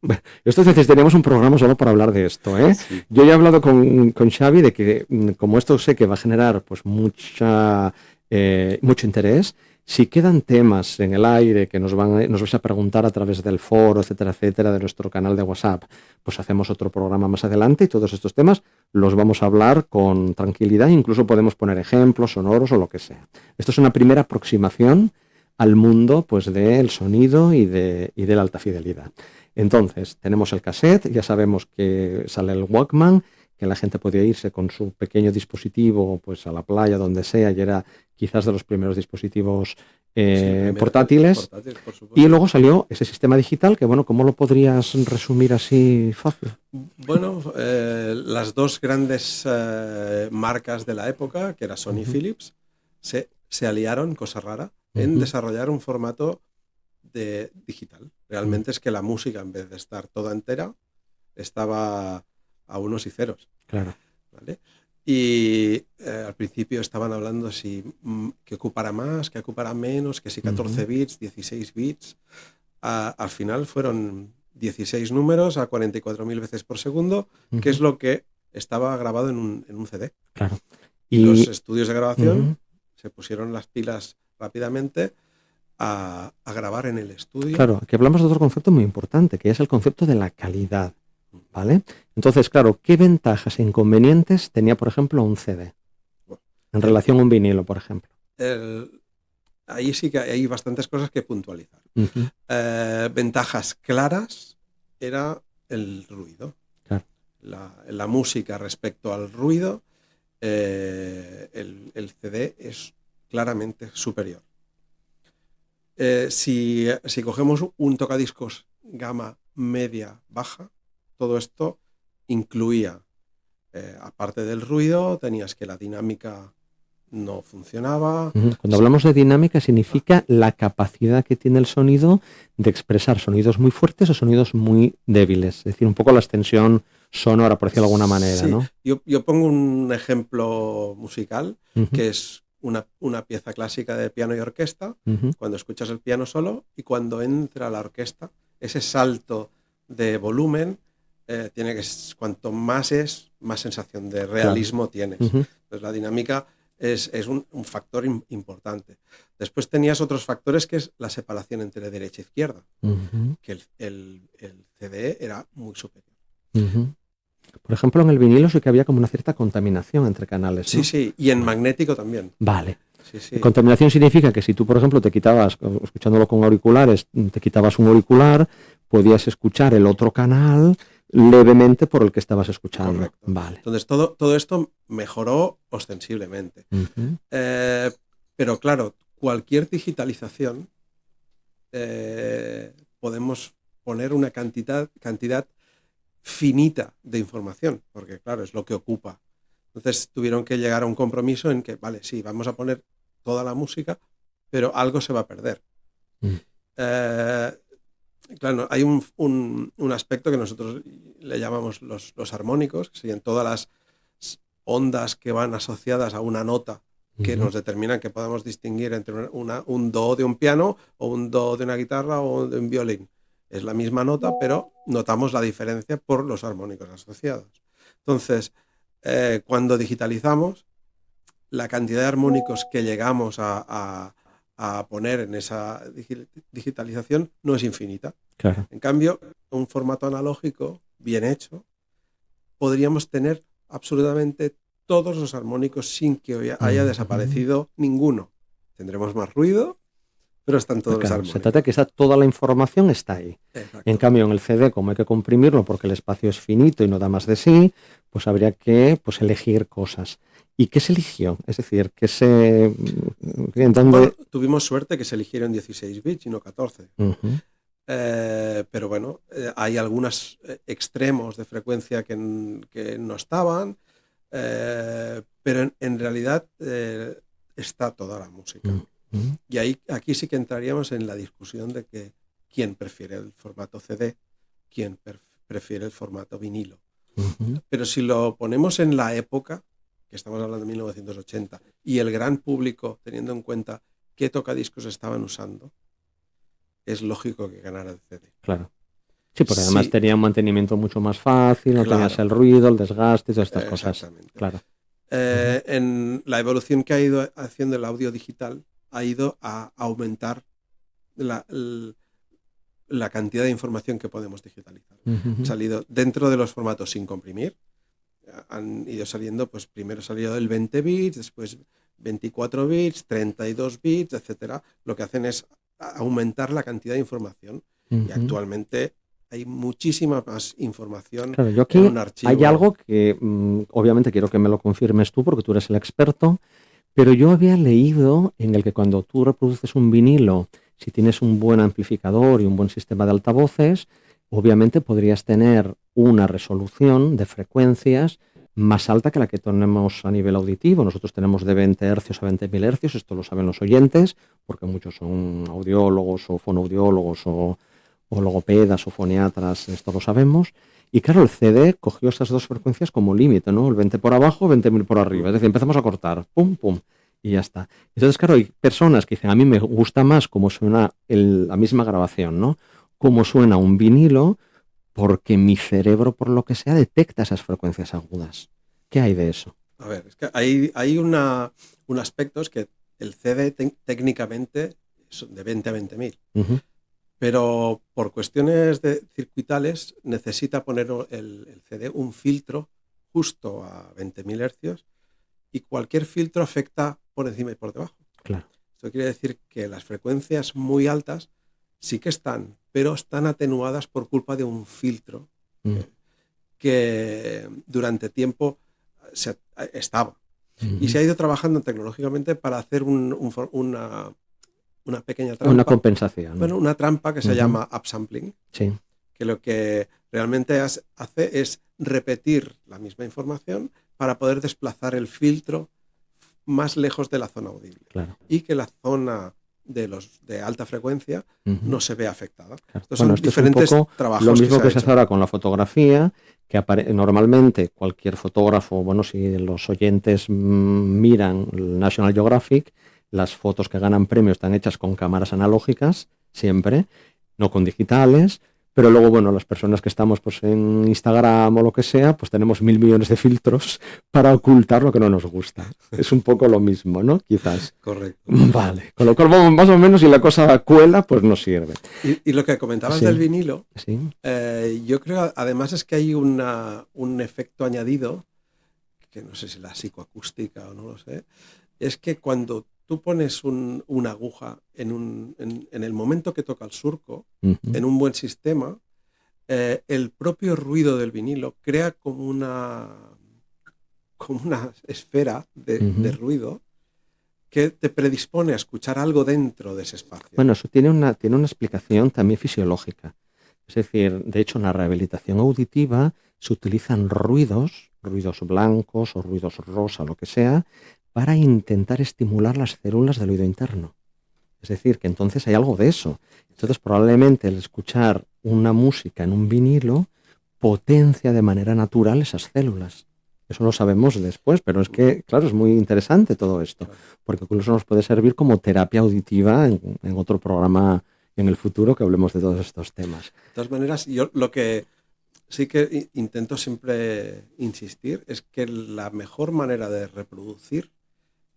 Bueno, esto es decir, teníamos un programa solo para hablar de esto, ¿eh? Sí. Yo ya he hablado con Xavi de que, como esto sé que va a generar pues mucho interés, Si quedan temas en el aire que nos vais a preguntar a través del foro, etcétera, etcétera, de nuestro canal de WhatsApp, pues hacemos otro programa más adelante y todos estos temas los vamos a hablar con tranquilidad, incluso podemos poner ejemplos sonoros o lo que sea. Esto es una primera aproximación al mundo pues del sonido y de la alta fidelidad. Entonces, tenemos el cassette, ya sabemos que sale el Walkman, que la gente podía irse con su pequeño dispositivo pues a la playa, donde sea, y era quizás de los primeros dispositivos portátiles. Y luego salió ese sistema digital que, bueno, ¿cómo lo podrías resumir así fácil? Bueno, las dos grandes marcas de la época, que era Sony y Philips, se aliaron, cosa rara, en desarrollar un formato de digital. Realmente es que la música, en vez de estar toda entera, estaba a unos y ceros. Claro. ¿Vale? Y al principio estaban hablando que ocupara más, que ocupara menos, que si 14 bits, 16 bits. Al final fueron 16 números a 44.000 veces por segundo, que es lo que estaba grabado en un CD. Claro. Y los estudios de grabación se pusieron las pilas rápidamente a grabar en el estudio. Claro, aquí hablamos de otro concepto muy importante, que es el concepto de la calidad. ¿Vale? Entonces, claro, ¿qué ventajas e inconvenientes tenía, por ejemplo, un CD en relación a un vinilo, por ejemplo? Ahí sí que hay bastantes cosas que puntualizar. Ventajas claras era el ruido. Claro. La música respecto al ruido, el CD es claramente superior. Si cogemos un tocadiscos gama media baja, todo esto incluía, aparte del ruido, tenías que la dinámica no funcionaba. Cuando hablamos de dinámica significa la capacidad que tiene el sonido de expresar sonidos muy fuertes o sonidos muy débiles. Es decir, un poco la extensión sonora, por decirlo de alguna manera, sí. ¿no? Yo pongo un ejemplo musical, que es una pieza clásica de piano y orquesta, cuando escuchas el piano solo y cuando entra la orquesta, ese salto de volumen tiene que, cuanto más más sensación de realismo tienes. Entonces la dinámica es un factor importante. Después tenías otros factores, que es la separación entre derecha e izquierda, que el CD era muy superior. Por ejemplo, en el vinilo sí que había como una cierta contaminación entre canales, ¿no? Sí, y en magnético también. Vale. Sí. Contaminación significa que si tú, por ejemplo, te quitabas, escuchándolo con auriculares, te quitabas un auricular, podías escuchar el otro canal levemente por el que estabas escuchando. Correcto. Vale. Entonces todo esto mejoró ostensiblemente. Pero claro, cualquier digitalización podemos poner una cantidad finita de información, porque claro, es lo que ocupa. Entonces tuvieron que llegar a un compromiso en que, vale, sí, vamos a poner toda la música, pero algo se va a perder. Claro, hay un aspecto que nosotros le llamamos los armónicos, que serían todas las ondas que van asociadas a una nota que nos determinan que podamos distinguir entre un do de un piano o un do de una guitarra o de un violín. Es la misma nota, pero notamos la diferencia por los armónicos asociados. Entonces, cuando digitalizamos, la cantidad de armónicos que llegamos a poner en esa digitalización no es infinita. Claro. En cambio, un formato analógico bien hecho, podríamos tener absolutamente todos los armónicos sin que haya desaparecido ninguno. Tendremos más ruido, pero están todos los armónicos. Se trata de que toda la información está ahí. Exacto. En cambio, en el CD, como hay que comprimirlo porque el espacio es finito y no da más de sí, pues habría que elegir cosas. ¿Y qué se eligió? Es decir, Bueno, tuvimos suerte que se eligieron 16 bits y no 14. Pero bueno, hay algunos extremos de frecuencia que no estaban, pero en realidad está toda la música. Y aquí sí que entraríamos en la discusión de que quién prefiere el formato CD, quién prefiere el formato vinilo. Pero si lo ponemos en la época, que estamos hablando de 1980, y el gran público, teniendo en cuenta qué tocadiscos estaban usando, es lógico que ganara el CD. Claro. Sí, porque además tenía un mantenimiento mucho más fácil, no tenías el ruido, el desgaste, todas estas cosas. Claro. En la evolución que ha ido haciendo el audio digital, ha ido a aumentar la cantidad de información que podemos digitalizar. Han salido dentro de los formatos sin comprimir, han ido saliendo, pues primero salió el 20 bits, después 24 bits, 32 bits, etcétera. Lo que hacen es aumentar la cantidad de información y actualmente hay muchísima más información Claro, yo aquí en un archivo. hay algo que obviamente quiero que me lo confirmes tú porque tú eres el experto, pero yo había leído en el que cuando tú reproduces un vinilo, si tienes un buen amplificador y un buen sistema de altavoces, obviamente podrías tener una resolución de frecuencias más alta que la que tenemos a nivel auditivo. Nosotros tenemos de 20 hercios a 20.000 hercios, esto lo saben los oyentes, porque muchos son audiólogos o fonoaudiólogos o logopedas o foniatras, esto lo sabemos. Y claro, el CD cogió esas dos frecuencias como límite, ¿no? El 20 por abajo, 20.000 por arriba. Es decir, empezamos a cortar, pum, pum, y ya está. Entonces, claro, hay personas que dicen, a mí me gusta más cómo suena la misma grabación, ¿no? Cómo suena un vinilo, porque mi cerebro, por lo que sea, detecta esas frecuencias agudas. ¿Qué hay de eso? A ver, es que hay un aspecto, es que el CD técnicamente es de 20 a 20.000. Pero por cuestiones circuitales necesita poner el CD un filtro justo a 20.000 hercios y cualquier filtro afecta por encima y por debajo. Claro. Esto quiere decir que las frecuencias muy altas sí que están, pero están atenuadas por culpa de un filtro que durante tiempo estaba. Y se ha ido trabajando tecnológicamente para hacer una pequeña trampa. Una compensación. Bueno, una trampa que se llama upsampling. Sí. Que lo que realmente hace es repetir la misma información para poder desplazar el filtro más lejos de la zona audible. Claro. Y que la zona de alta frecuencia no se ve afectada. Claro. Estos son diferentes trabajos. Lo mismo que se hace ahora con la fotografía, que normalmente cualquier fotógrafo, bueno, si los oyentes miran el National Geographic, las fotos que ganan premios están hechas con cámaras analógicas, siempre, no con digitales, pero luego, bueno, las personas que estamos pues, en Instagram o lo que sea, pues tenemos 1.000 millones de filtros para ocultar lo que no nos gusta. Es un poco lo mismo, ¿no? Quizás. Correcto. Vale, con lo cual más o menos si la cosa cuela, pues nos sirve. Y lo que comentabas del vinilo, sí. Yo creo además es que hay un efecto añadido, que no sé si la psicoacústica o no lo sé, es que cuando tú pones una aguja en el momento que toca el surco, en un buen sistema, el propio ruido del vinilo crea como una esfera de ruido que te predispone a escuchar algo dentro de ese espacio. Bueno, eso tiene una explicación también fisiológica. Es decir, de hecho, en la rehabilitación auditiva se utilizan ruidos blancos o ruidos rosa, lo que sea, para intentar estimular las células del oído interno. Es decir, que entonces hay algo de eso. Entonces, probablemente el escuchar una música en un vinilo potencia de manera natural esas células. Eso lo sabemos después, pero es que, claro, es muy interesante todo esto, porque incluso nos puede servir como terapia auditiva en otro programa en el futuro que hablemos de todos estos temas. De todas maneras, yo lo que sí que intento siempre insistir es que la mejor manera de reproducir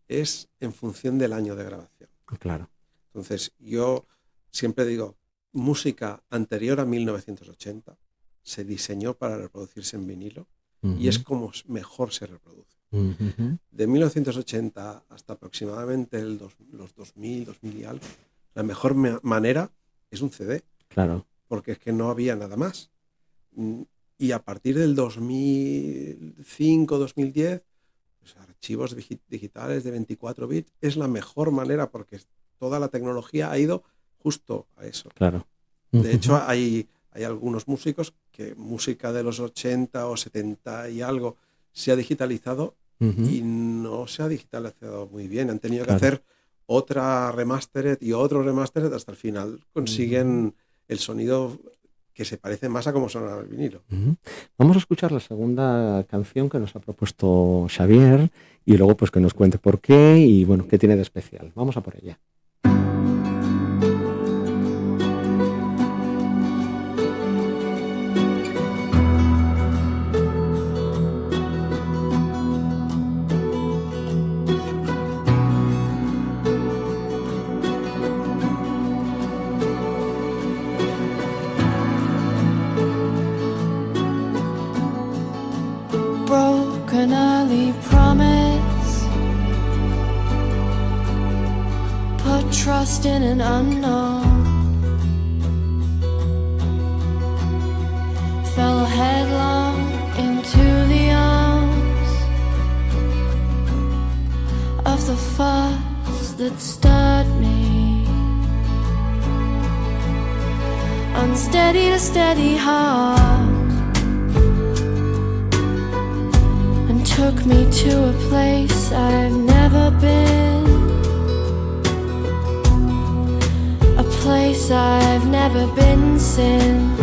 es en función del año de grabación. Claro. Entonces, yo siempre digo, música anterior a 1980 se diseñó para reproducirse en vinilo y es como mejor se reproduce. De 1980 hasta aproximadamente los 2000 y algo, la mejor manera es un CD. Claro. Porque es que no había nada más. Y a partir del 2005, 2010, pues archivos digitales de 24 bits es la mejor manera porque toda la tecnología ha ido justo a eso. Claro. De hecho, hay algunos músicos que música de los 80 o 70 y algo se ha digitalizado y no se ha digitalizado muy bien. Han tenido que hacer otra remastered y otro remastered hasta el final consiguen el sonido que se parece más a cómo suena el vinilo. Vamos a escuchar la segunda canción que nos ha propuesto Xavier y luego pues que nos cuente por qué y bueno, qué tiene de especial. Vamos a por ella. trust in an unknown. Fell headlong into the arms of the force that stirred me. Unsteady to steady heart, and took me to a place I've never been, a place I've never been since.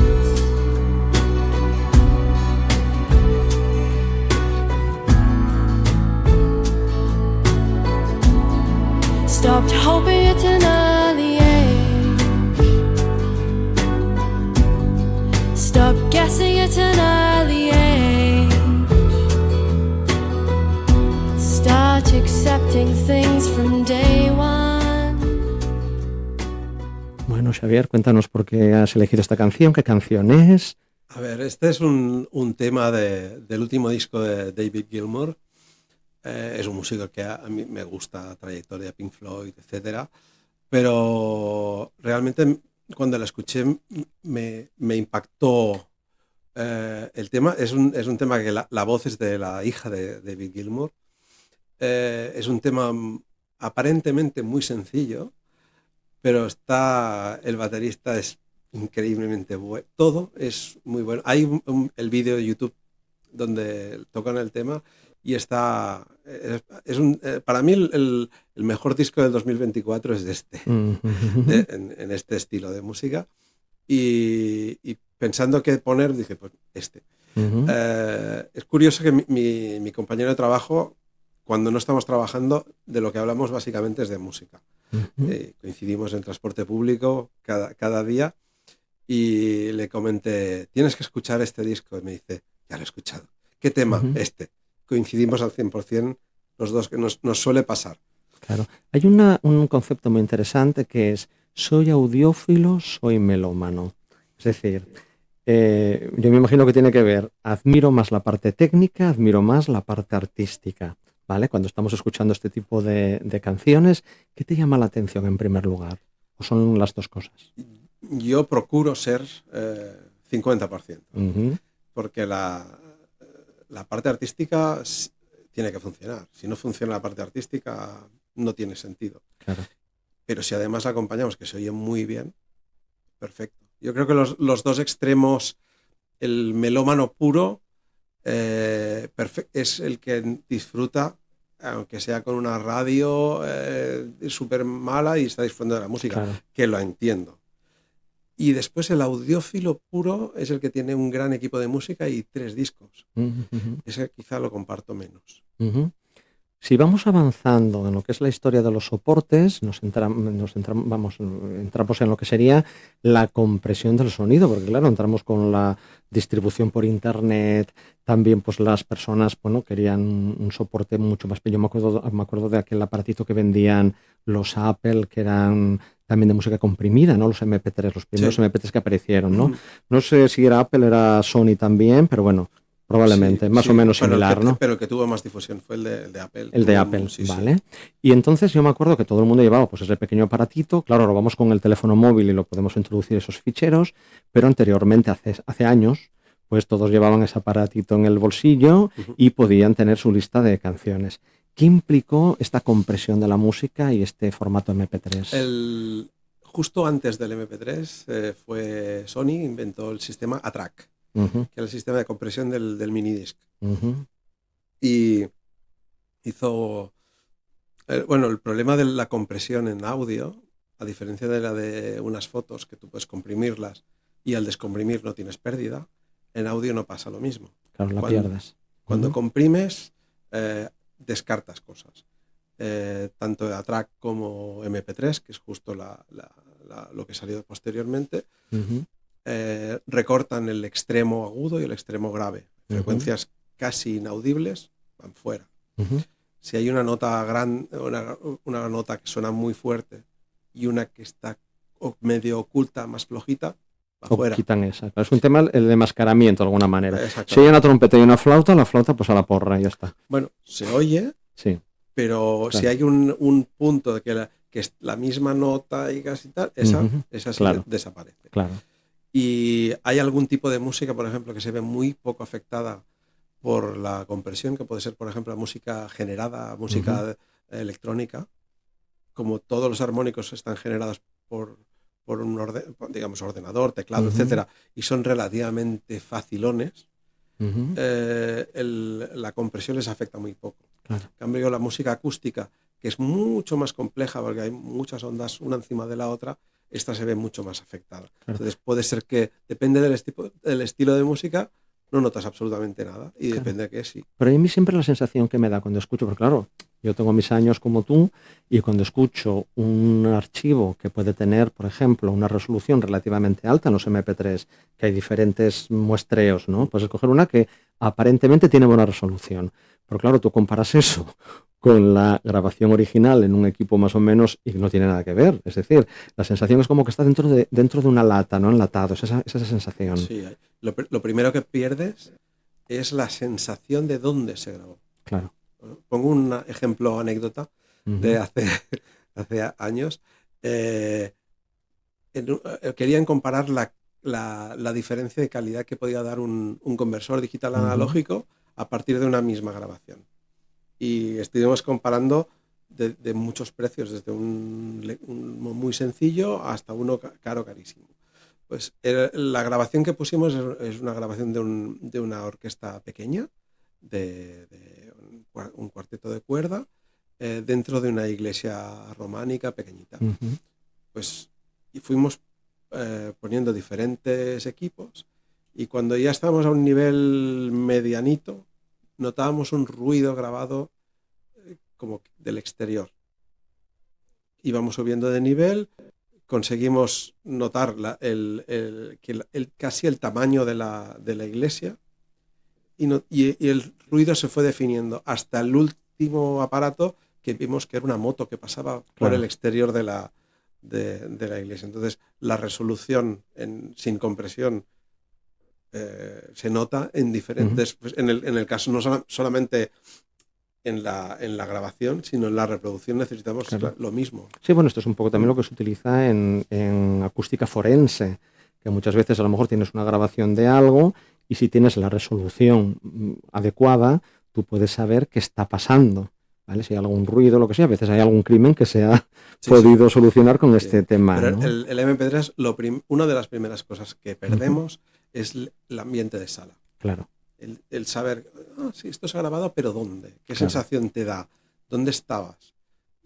Stopped hoping at an early age, stopped guessing at an early age, start accepting things from day one. Bueno, Xavier, cuéntanos por qué has elegido esta canción, qué canción es. A ver, este es un tema del último disco de David Gilmour. Es un músico que a mí me gusta, la trayectoria de Pink Floyd, etcétera, pero realmente cuando la escuché me impactó el tema. Es un tema que la voz es de la hija de David Gilmour. Es un tema aparentemente muy sencillo, pero el baterista es increíblemente bueno. Todo es muy bueno. Hay el vídeo de YouTube donde tocan el tema y para mí el mejor disco del 2024 es en este estilo de música, y pensando qué poner dije pues este. Es curioso que mi compañero de trabajo, cuando no estamos trabajando, de lo que hablamos básicamente es de música. Coincidimos en transporte público cada día y le comenté, tienes que escuchar este disco, y me dice, ya lo he escuchado. ¿Qué tema? Este. Coincidimos al 100% los dos, que nos suele pasar. Claro. Hay un concepto muy interesante que es, soy audiófilo, soy melómano. Es decir, yo me imagino que tiene que ver, admiro más la parte técnica, admiro más la parte artística, ¿vale? Cuando estamos escuchando este tipo de canciones, ¿qué te llama la atención en primer lugar? ¿O son las dos cosas? Yo procuro ser 50%, porque la parte artística tiene que funcionar. Si no funciona la parte artística, no tiene sentido. Claro. Pero si además la acompañamos, que se oye muy bien, perfecto. Yo creo que los dos extremos, el melómano puro es el que disfruta, aunque sea con una radio súper mala y está disfrutando de la música, claro, que lo entiendo. Y después el audiófilo puro es el que tiene un gran equipo de música y 3 discos. Ese quizá lo comparto menos. Si vamos avanzando en lo que es la historia de los soportes, entramos en lo que sería la compresión del sonido, porque claro, entramos con la distribución por internet, también pues las personas, bueno, querían un soporte mucho más pequeño. Me acuerdo de aquel aparatito que vendían los Apple, que eran también de música comprimida, ¿no? Los MP3, los primeros MP3 que aparecieron, ¿no? No sé si era Apple, era Sony también, pero bueno, probablemente, más o menos similar, ¿no? Pero el que tuvo más difusión fue el de Apple. El de Apple, vale. Y entonces yo me acuerdo que todo el mundo llevaba pues ese pequeño aparatito. Claro, lo vamos con el teléfono móvil y lo podemos introducir esos ficheros, pero anteriormente, hace años, pues todos llevaban ese aparatito en el bolsillo y podían tener su lista de canciones. ¿Qué implicó esta compresión de la música y este formato MP3? Justo antes del MP3 fue Sony, inventó el sistema A-Track, que era el sistema de compresión del minidisc. Y hizo... el problema de la compresión en audio, a diferencia de la de unas fotos que tú puedes comprimirlas y al descomprimir no tienes pérdida, en audio no pasa lo mismo. Claro, la pierdes. Cuando comprimes, descartas cosas. Tanto de A-Track como MP3, que es justo lo que salió posteriormente, recortan el extremo agudo y el extremo grave. Frecuencias casi inaudibles van fuera. Si hay una nota una nota que suena muy fuerte y una que está medio oculta, más flojita, va fuera. Quitan esa. Es un tema el de mascaramiento de alguna manera. Si hay una trompeta y una flauta, la flauta pues a la porra y ya está. Bueno, se oye, sí, pero claro, si hay un punto de que es la misma nota y casi tal, esa sí claro, desaparece. claro. Y hay algún tipo de música, por ejemplo, que se ve muy poco afectada por la compresión, que puede ser, por ejemplo, la música generada, música electrónica, como todos los armónicos están generados por un digamos, ordenador, teclado, etcétera, y son relativamente facilones, la compresión les afecta muy poco. Claro. En cambio, la música acústica, que es mucho más compleja porque hay muchas ondas una encima de la otra, esta se ve mucho más afectada. Claro. Entonces puede ser que, depende del estilo de música, no notas absolutamente nada, y depende de qué sí. Pero a mí siempre la sensación que me da cuando escucho, porque claro, yo tengo mis años como tú, y cuando escucho un archivo que puede tener, por ejemplo, una resolución relativamente alta en los MP3, que hay diferentes muestreos, ¿no? Puedes escoger una que aparentemente tiene buena resolución. Pero claro, tú comparas eso con la grabación original en un equipo más o menos y no tiene nada que ver. Es decir, la sensación es como que está dentro de una lata, ¿no? Enlatado, es esa sensación. Sí, lo primero que pierdes es la sensación de dónde se grabó. Claro. Pongo un ejemplo, anécdota de hace años. Querían comparar la diferencia de calidad que podía dar un conversor digital analógico a partir de una misma grabación. Y estuvimos comparando de muchos precios, desde un muy sencillo hasta uno caro, carísimo. Pues la grabación que pusimos es una grabación de una orquesta pequeña, de un cuarteto de cuerda, dentro de una iglesia románica pequeñita. Pues y fuimos poniendo diferentes equipos, y cuando ya estábamos a un nivel medianito, notábamos un ruido grabado como del exterior. Íbamos subiendo de nivel, conseguimos notar casi el tamaño de la iglesia, y el ruido se fue definiendo hasta el último aparato, que vimos que era una moto que pasaba por el exterior de la iglesia. Entonces la resolución sin compresión se nota en diferentes, pues, en el caso no solamente en la grabación, sino en la reproducción necesitamos lo mismo. Sí, bueno, esto es un poco también lo que se utiliza en acústica forense, que muchas veces a lo mejor tienes una grabación de algo y si tienes la resolución adecuada, tú puedes saber qué está pasando, ¿vale? Si hay algún ruido, lo que sea, a veces hay algún crimen que se ha podido solucionar con este tema. Pero ¿no? el MP3, una de las primeras cosas que perdemos es el ambiente de sala. Claro. El saber, sí, esto se ha grabado, pero ¿dónde? ¿Qué sensación te da? ¿Dónde estabas?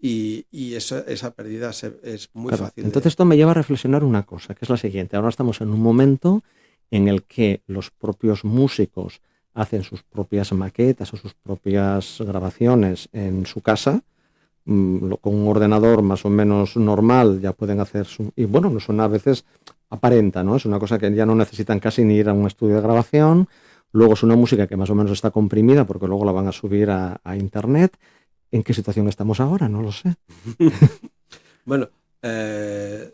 Y esa pérdida es muy fácil. Entonces esto me lleva a reflexionar una cosa, que es la siguiente. Ahora estamos en un momento en el que los propios músicos hacen sus propias maquetas o sus propias grabaciones en su casa, con un ordenador más o menos normal ya pueden hacer y bueno, no son, a veces aparenta, ¿no? Es una cosa que ya no necesitan casi ni ir a un estudio de grabación. Luego es una música que más o menos está comprimida porque luego la van a subir a internet. ¿En qué situación estamos ahora? No lo sé. Bueno,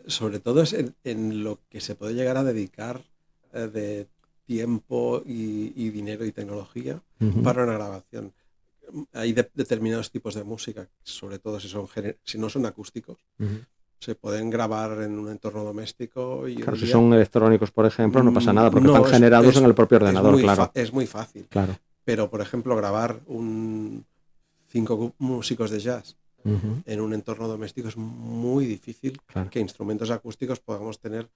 sobre todo es en lo que se puede llegar a dedicar de tiempo y dinero y tecnología para una grabación. Hay determinados tipos de música, sobre todo si no son acústicos, se pueden grabar en un entorno doméstico. Y claro, si son electrónicos, por ejemplo, no pasa nada, porque están generados en el propio ordenador, claro. Es muy fácil. Claro. Pero, por ejemplo, grabar 5 músicos de jazz en un entorno doméstico es muy difícil, que instrumentos acústicos podamos tener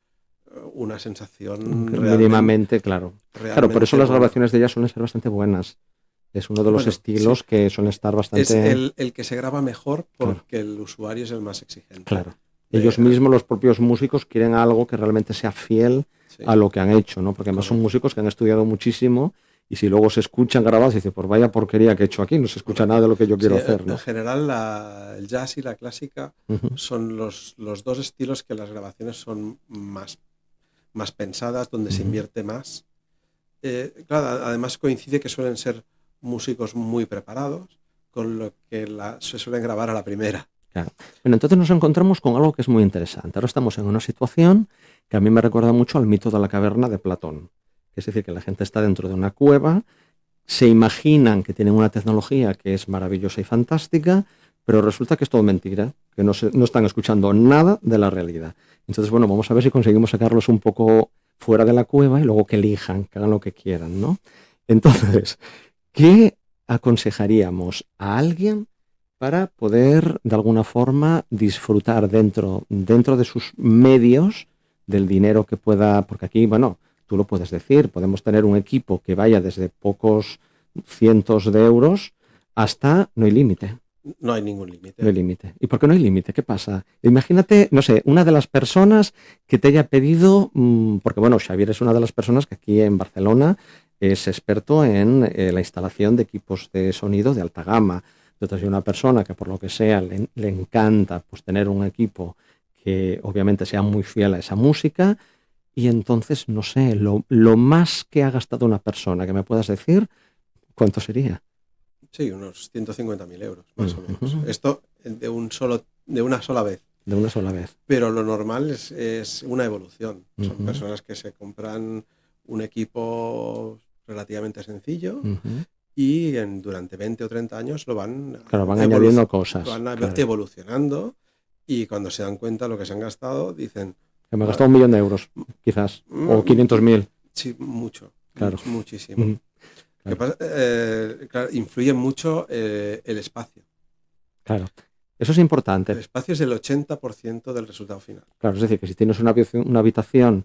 una sensación mínimamente, claro. Claro, por eso las grabaciones de jazz suelen ser bastante buenas. Es uno de los estilos que suelen estar bastante... Es el que se graba mejor porque el usuario es el más exigente. Claro. Ellos mismos, los propios músicos, quieren algo que realmente sea fiel a lo que han hecho, ¿no? Porque además son músicos que han estudiado muchísimo y si luego se escuchan grabados y dicen, pues vaya porquería que he hecho aquí, no se escucha nada de lo que yo quiero hacer, ¿no? En general, el jazz y la clásica son los dos estilos que las grabaciones son más pensadas, donde se invierte más. Claro, además coincide que suelen ser músicos muy preparados, con lo que se suelen grabar a la primera. Claro. Bueno, entonces nos encontramos con algo que es muy interesante. Ahora estamos en una situación que a mí me recuerda mucho al mito de la caverna de Platón. Es decir, que la gente está dentro de una cueva, se imaginan que tienen una tecnología que es maravillosa y fantástica, pero resulta que es todo mentira, que no están escuchando nada de la realidad. Entonces, bueno, vamos a ver si conseguimos sacarlos un poco fuera de la cueva y luego que elijan, que hagan lo que quieran, ¿no? Entonces, ¿qué aconsejaríamos a alguien para poder, de alguna forma, disfrutar dentro de sus medios del dinero que pueda, porque aquí, bueno, tú lo puedes decir, podemos tener un equipo que vaya desde pocos cientos de euros hasta no hay límite. No hay ningún límite. No hay límite. ¿Y por qué no hay límite? ¿Qué pasa? Imagínate, no sé, una de las personas que te haya pedido, porque bueno, Xavier es una de las personas que aquí en Barcelona es experto en la instalación de equipos de sonido de alta gama. Entonces hay una persona que por lo que sea le encanta pues tener un equipo que obviamente sea muy fiel a esa música y entonces, no sé, lo más que ha gastado una persona que me puedas decir, ¿cuánto sería? Sí, unos 150.000 euros, más o menos. Esto de una sola vez. De una sola vez. Pero lo normal es una evolución. Son personas que se compran un equipo relativamente sencillo y durante 20 o 30 años lo van añadiendo cosas. Lo van evolucionando y cuando se dan cuenta de lo que se han gastado, dicen... Que me he gastado 1 millón de euros, quizás, o 500.000. Sí, mucho. Claro. Muchísimo. Lo que pasa, claro, influye mucho el espacio. Claro, eso es importante. El espacio es el 80% del resultado final. Claro, es decir, que si tienes una habitación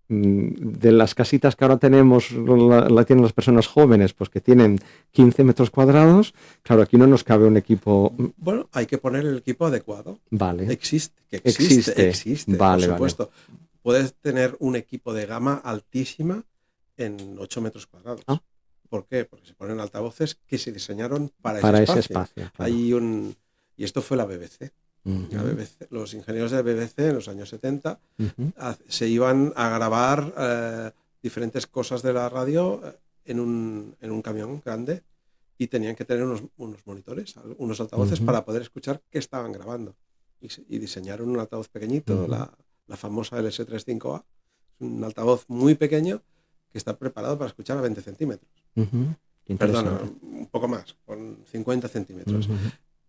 de las casitas que ahora tenemos, la tienen las personas jóvenes, pues que tienen 15 metros cuadrados, claro, aquí no nos cabe un equipo... Bueno, hay que poner el equipo adecuado. Vale. Existe, vale, por supuesto. Vale. Puedes tener un equipo de gama altísima en 8 metros cuadrados. ¿Ah? ¿Por qué? Porque se ponen altavoces que se diseñaron para ese espacio. Claro. Y esto fue la BBC. La BBC. Los ingenieros de BBC en los años 70 se iban a grabar diferentes cosas de la radio en un camión grande y tenían que tener unos monitores, unos altavoces para poder escuchar qué estaban grabando. Y diseñaron un altavoz pequeñito, la famosa LS35A, un altavoz muy pequeño que está preparado para escuchar a 20 centímetros. Perdona, un poco más, con 50 centímetros.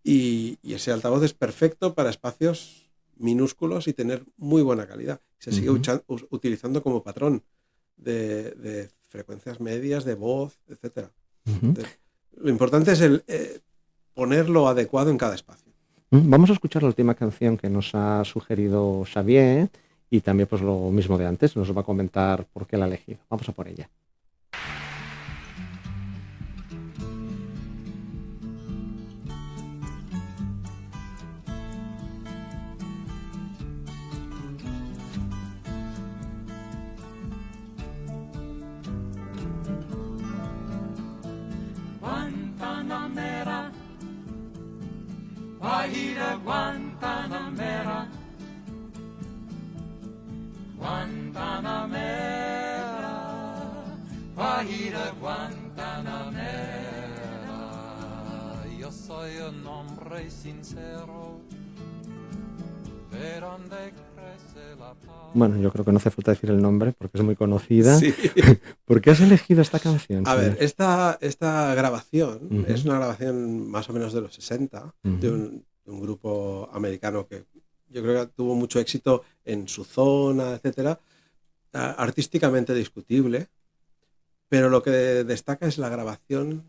Y ese altavoz es perfecto para espacios minúsculos y tener muy buena calidad. Se sigue utilizando como patrón de frecuencias medias, de voz, etc. Lo importante es ponerlo adecuado en cada espacio. Vamos a escuchar la última canción que nos ha sugerido Xavier y también pues lo mismo de antes, nos va a comentar por qué la ha elegido. Vamos a por ella. Guantanamera, Guajira Guantanamera, Guantanamera, Guajira Guantanamera. Yo soy un hombre sincero, de donde crece la paz. Bueno, yo creo que no hace falta decir el nombre porque es muy conocida. Sí. ¿Por qué has elegido esta canción? A ver, esta grabación es una grabación más o menos de los 60 de un grupo americano que yo creo que tuvo mucho éxito en su zona, etcétera. Artísticamente discutible, pero lo que destaca es la grabación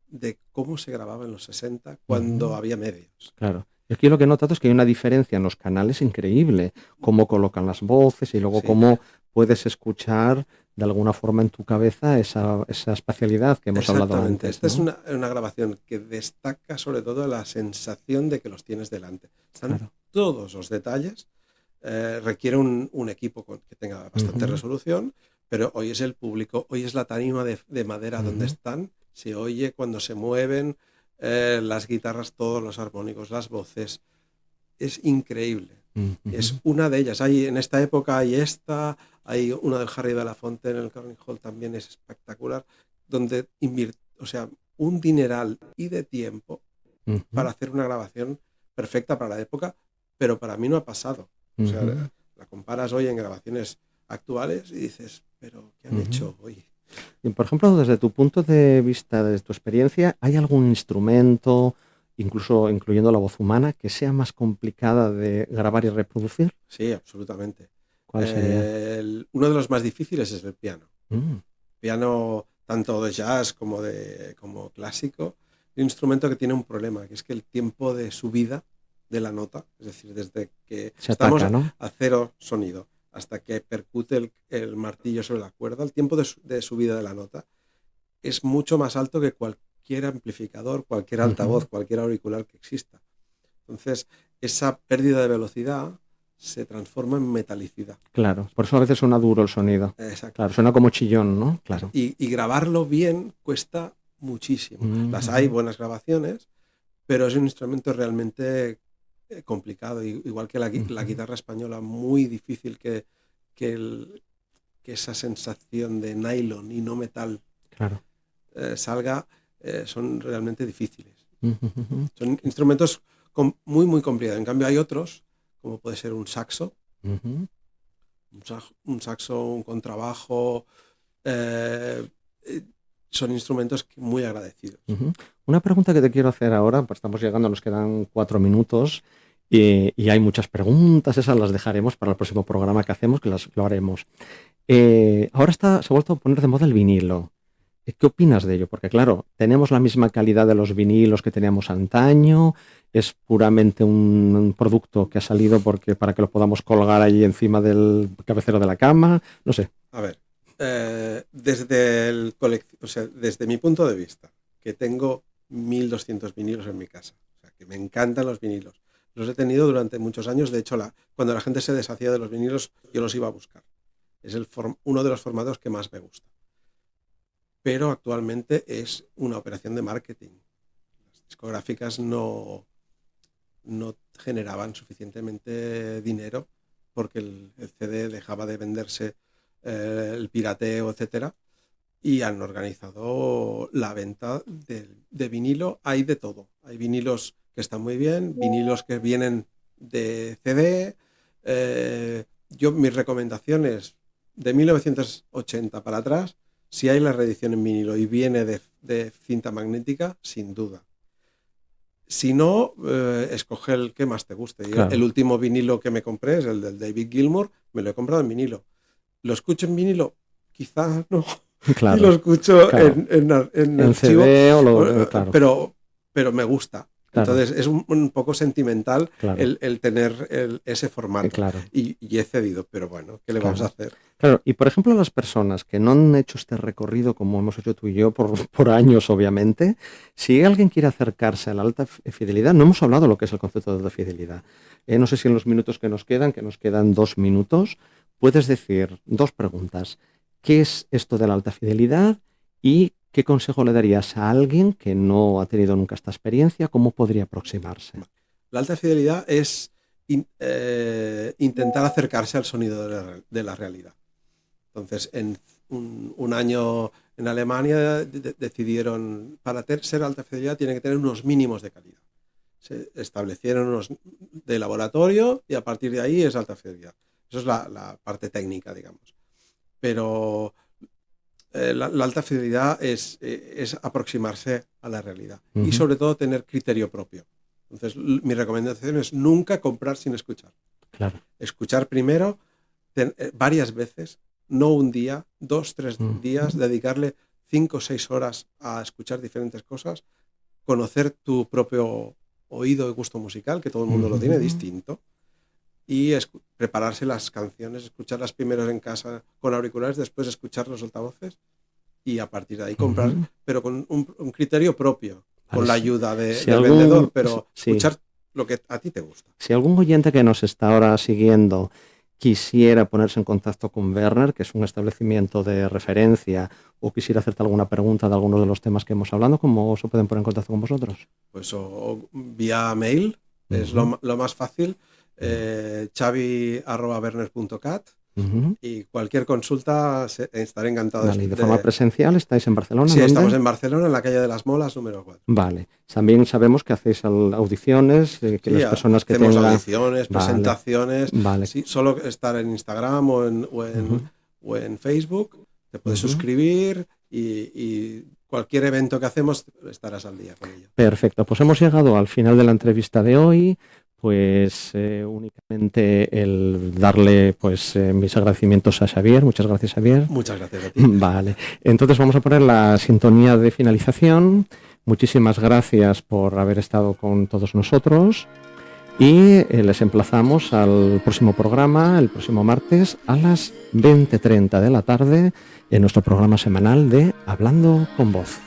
de cómo se grababa en los 60 cuando había medios. Claro. Y aquí lo que he notado es que hay una diferencia en los canales increíble, cómo colocan las voces y luego cómo puedes escuchar de alguna forma en tu cabeza esa espacialidad que hemos hablado antes. Esta es una grabación que destaca sobre todo la sensación de que los tienes delante. Están todos los detalles. Requiere un equipo que tenga bastante resolución, pero hoy es el público, hoy es la tarima de madera donde están, se oye cuando se mueven, las guitarras, todos los armónicos, las voces. Es increíble. Es una de ellas. En esta época hay una del Harry Belafonte en el Carnegie Hall, también es espectacular, donde un dineral y de tiempo para hacer una grabación perfecta para la época, pero para mí no ha pasado. O sea, la comparas hoy en grabaciones actuales y dices, pero ¿qué han hecho hoy? Y por ejemplo, desde tu punto de vista, desde tu experiencia, ¿hay algún instrumento incluso incluyendo la voz humana, que sea más complicada de grabar y reproducir? Sí, absolutamente. ¿Cuál sería? Uno de los más difíciles es el piano. Mm, Piano tanto de jazz como clásico, un instrumento que tiene un problema, que es que el tiempo de subida de la nota, es decir, desde que se estamos ataca, ¿no? a cero sonido hasta que percute el martillo sobre la cuerda, el tiempo de subida de la nota es mucho más alto que cualquier amplificador, cualquier altavoz, cualquier auricular que exista. Entonces, esa pérdida de velocidad se transforma en metalicidad. Claro, por eso a veces suena duro el sonido. Exacto. Claro, suena como chillón, ¿no? Claro. Y grabarlo bien cuesta muchísimo. Las hay buenas grabaciones, pero es un instrumento realmente complicado, igual que la guitarra española, muy difícil que esa sensación de nylon y no metal Claro. salga, son realmente difíciles. Son instrumentos muy, muy complicados. En cambio hay otros, como puede ser un saxo, un saxo, un contrabajo, son instrumentos muy agradecidos. Una pregunta que te quiero hacer ahora, pues estamos llegando, nos quedan 4 minutos y hay muchas preguntas, esas las dejaremos para el próximo programa que hacemos, que lo haremos. Ahora se ha vuelto a poner de moda el vinilo. ¿Qué opinas de ello? Porque claro, tenemos la misma calidad de los vinilos que teníamos antaño, es puramente un producto que ha salido para que lo podamos colgar ahí encima del cabecero de la cama, no sé. A ver, desde mi punto de vista, que tengo 1200 vinilos en mi casa, o sea, que me encantan los vinilos. Los he tenido durante muchos años, de hecho, cuando la gente se deshacía de los vinilos, yo los iba a buscar. Es uno de los formatos que más me gusta. Pero actualmente es una operación de marketing. Las discográficas no generaban suficientemente dinero porque el CD dejaba de venderse, el pirateo, etcétera, y han organizado la venta de vinilo. Hay de todo. Hay vinilos que están muy bien, vinilos que vienen de CD. Mis recomendaciones de 1980 para atrás, si hay la reedición en vinilo y viene de cinta magnética, sin duda. Si no, escoge el que más te guste. Claro. El último vinilo que me compré es el del David Gilmour, me lo he comprado en vinilo. ¿Lo escucho en vinilo? Quizás no. Claro. Y lo escucho claro. en archivo, CD claro. pero me gusta. Claro. Entonces es un poco sentimental claro. el tener ese formato. Claro. Y he cedido, pero bueno, ¿qué le vamos a hacer? Claro, y por ejemplo las personas que no han hecho este recorrido como hemos hecho tú y yo por años, obviamente, si alguien quiere acercarse a la alta fidelidad, no hemos hablado de lo que es el concepto de alta fidelidad. No sé si en los minutos que nos quedan 2 minutos, puedes decir 2 preguntas. ¿Qué es esto de la alta fidelidad? ¿Y qué consejo le darías a alguien que no ha tenido nunca esta experiencia? ¿Cómo podría aproximarse? La alta fidelidad es intentar acercarse al sonido de la realidad. Entonces, en un año en Alemania decidieron, para ser alta fidelidad tiene que tener unos mínimos de calidad. Se establecieron unos de laboratorio y a partir de ahí es alta fidelidad. Eso es la parte técnica, digamos. Pero la alta fidelidad es aproximarse a la realidad y sobre todo tener criterio propio. Entonces, mi recomendación es nunca comprar sin escuchar. Claro. Escuchar primero, varias veces, no un día, 2, 3 días, dedicarle 5 o 6 horas a escuchar diferentes cosas, conocer tu propio oído y gusto musical, que todo el mundo lo tiene distinto, y prepararse las canciones, escucharlas primero en casa con auriculares, después escuchar los altavoces y a partir de ahí comprar, pero con un criterio propio, con la ayuda del vendedor, pero escuchar lo que a ti te gusta. Si algún oyente que nos está ahora siguiendo quisiera ponerse en contacto con Werner, que es un establecimiento de referencia, o quisiera hacerte alguna pregunta de algunos de los temas que hemos hablado, ¿cómo se pueden poner en contacto con vosotros? Pues o vía mail, es lo más fácil, xavi@werner.cat. Y cualquier consulta estaré encantado. Vale, ¿y de forma presencial estáis en Barcelona? Sí, ¿dónde? estamos en Barcelona, en la calle de las Molas, número 4. Vale. También sabemos que hacéis audiciones, que sí, las personas que hacemos tengan... audiciones, presentaciones. Vale. Sí, solo estar en Instagram o en Facebook, te puedes suscribir y cualquier evento que hacemos estarás al día con ello. Perfecto, pues hemos llegado al final de la entrevista de hoy. Pues únicamente el darle pues mis agradecimientos a Xavier. Muchas gracias, Xavier. Muchas gracias a ti. Vale, entonces vamos a poner la sintonía de finalización. Muchísimas gracias por haber estado con todos nosotros y les emplazamos al próximo programa, el próximo martes a las 20:30 de la tarde en nuestro programa semanal de Hablando con Voz.